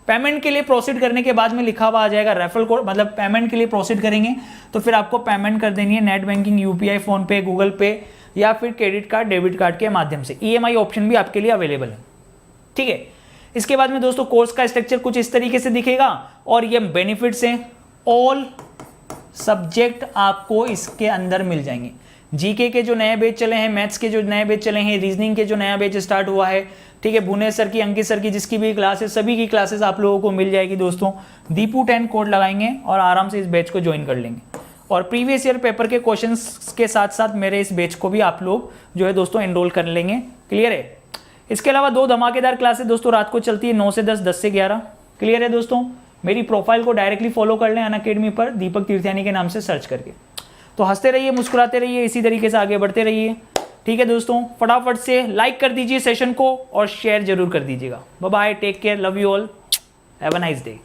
पेमेंट के लिए प्रोसीड करने के बाद में लिखा हुआ आ जाएगा रेफरल कोड, मतलब पेमेंट के लिए प्रोसीड करेंगे तो फिर आपको पेमेंट कर देनी है नेट बैंकिंग, यूपीआई, फोन पे, गूगल पे या फिर क्रेडिट कार्ड, डेबिट कार्ड के माध्यम से। ईएमआई ऑप्शन भी आपके लिए अवेलेबल है। ठीक है, इसके बाद में दोस्तों कोर्स का स्ट्रक्चर कुछ इस तरीके से दिखेगा और ये बेनिफिट्स हैं। ऑल सब्जेक्ट आपको इसके अंदर मिल जाएंगे। जीके के जो नए बैच चले हैं, मैथ्स के जो नए बैच चले हैं, रीजनिंग के जो नया बैच स्टार्ट हुआ है, ठीक है, भुवनेश सर की, अंकित सर की, जिसकी भी क्लासेस, सभी की क्लासेस आप लोगों को मिल जाएगी दोस्तों। दीपू 10 कोड लगाएंगे और आराम से इस बैच को ज्वाइन कर लेंगे, और प्रीवियस ईयर पेपर के क्वेश्चंस के साथ साथ मेरे इस बैच को भी आप लोग जो है दोस्तों एनरोल कर लेंगे। क्लियर है? इसके अलावा 2 धमाकेदार क्लासेस दोस्तों रात को चलती है, 9 से 10, 10 से 11। क्लियर है दोस्तों? मेरी प्रोफाइल को डायरेक्टली फॉलो कर लें अनअकैडमी पर, दीपक तीर्थयानी के नाम से सर्च करके। तो हंसते रहिए, मुस्कुराते रहिए, इसी तरीके से आगे बढ़ते रहिए। ठीक है दोस्तों, फटाफट से लाइक कर दीजिए सेशन को और शेयर जरूर कर दीजिएगा। Bye bye, take care, love you all, have a nice day.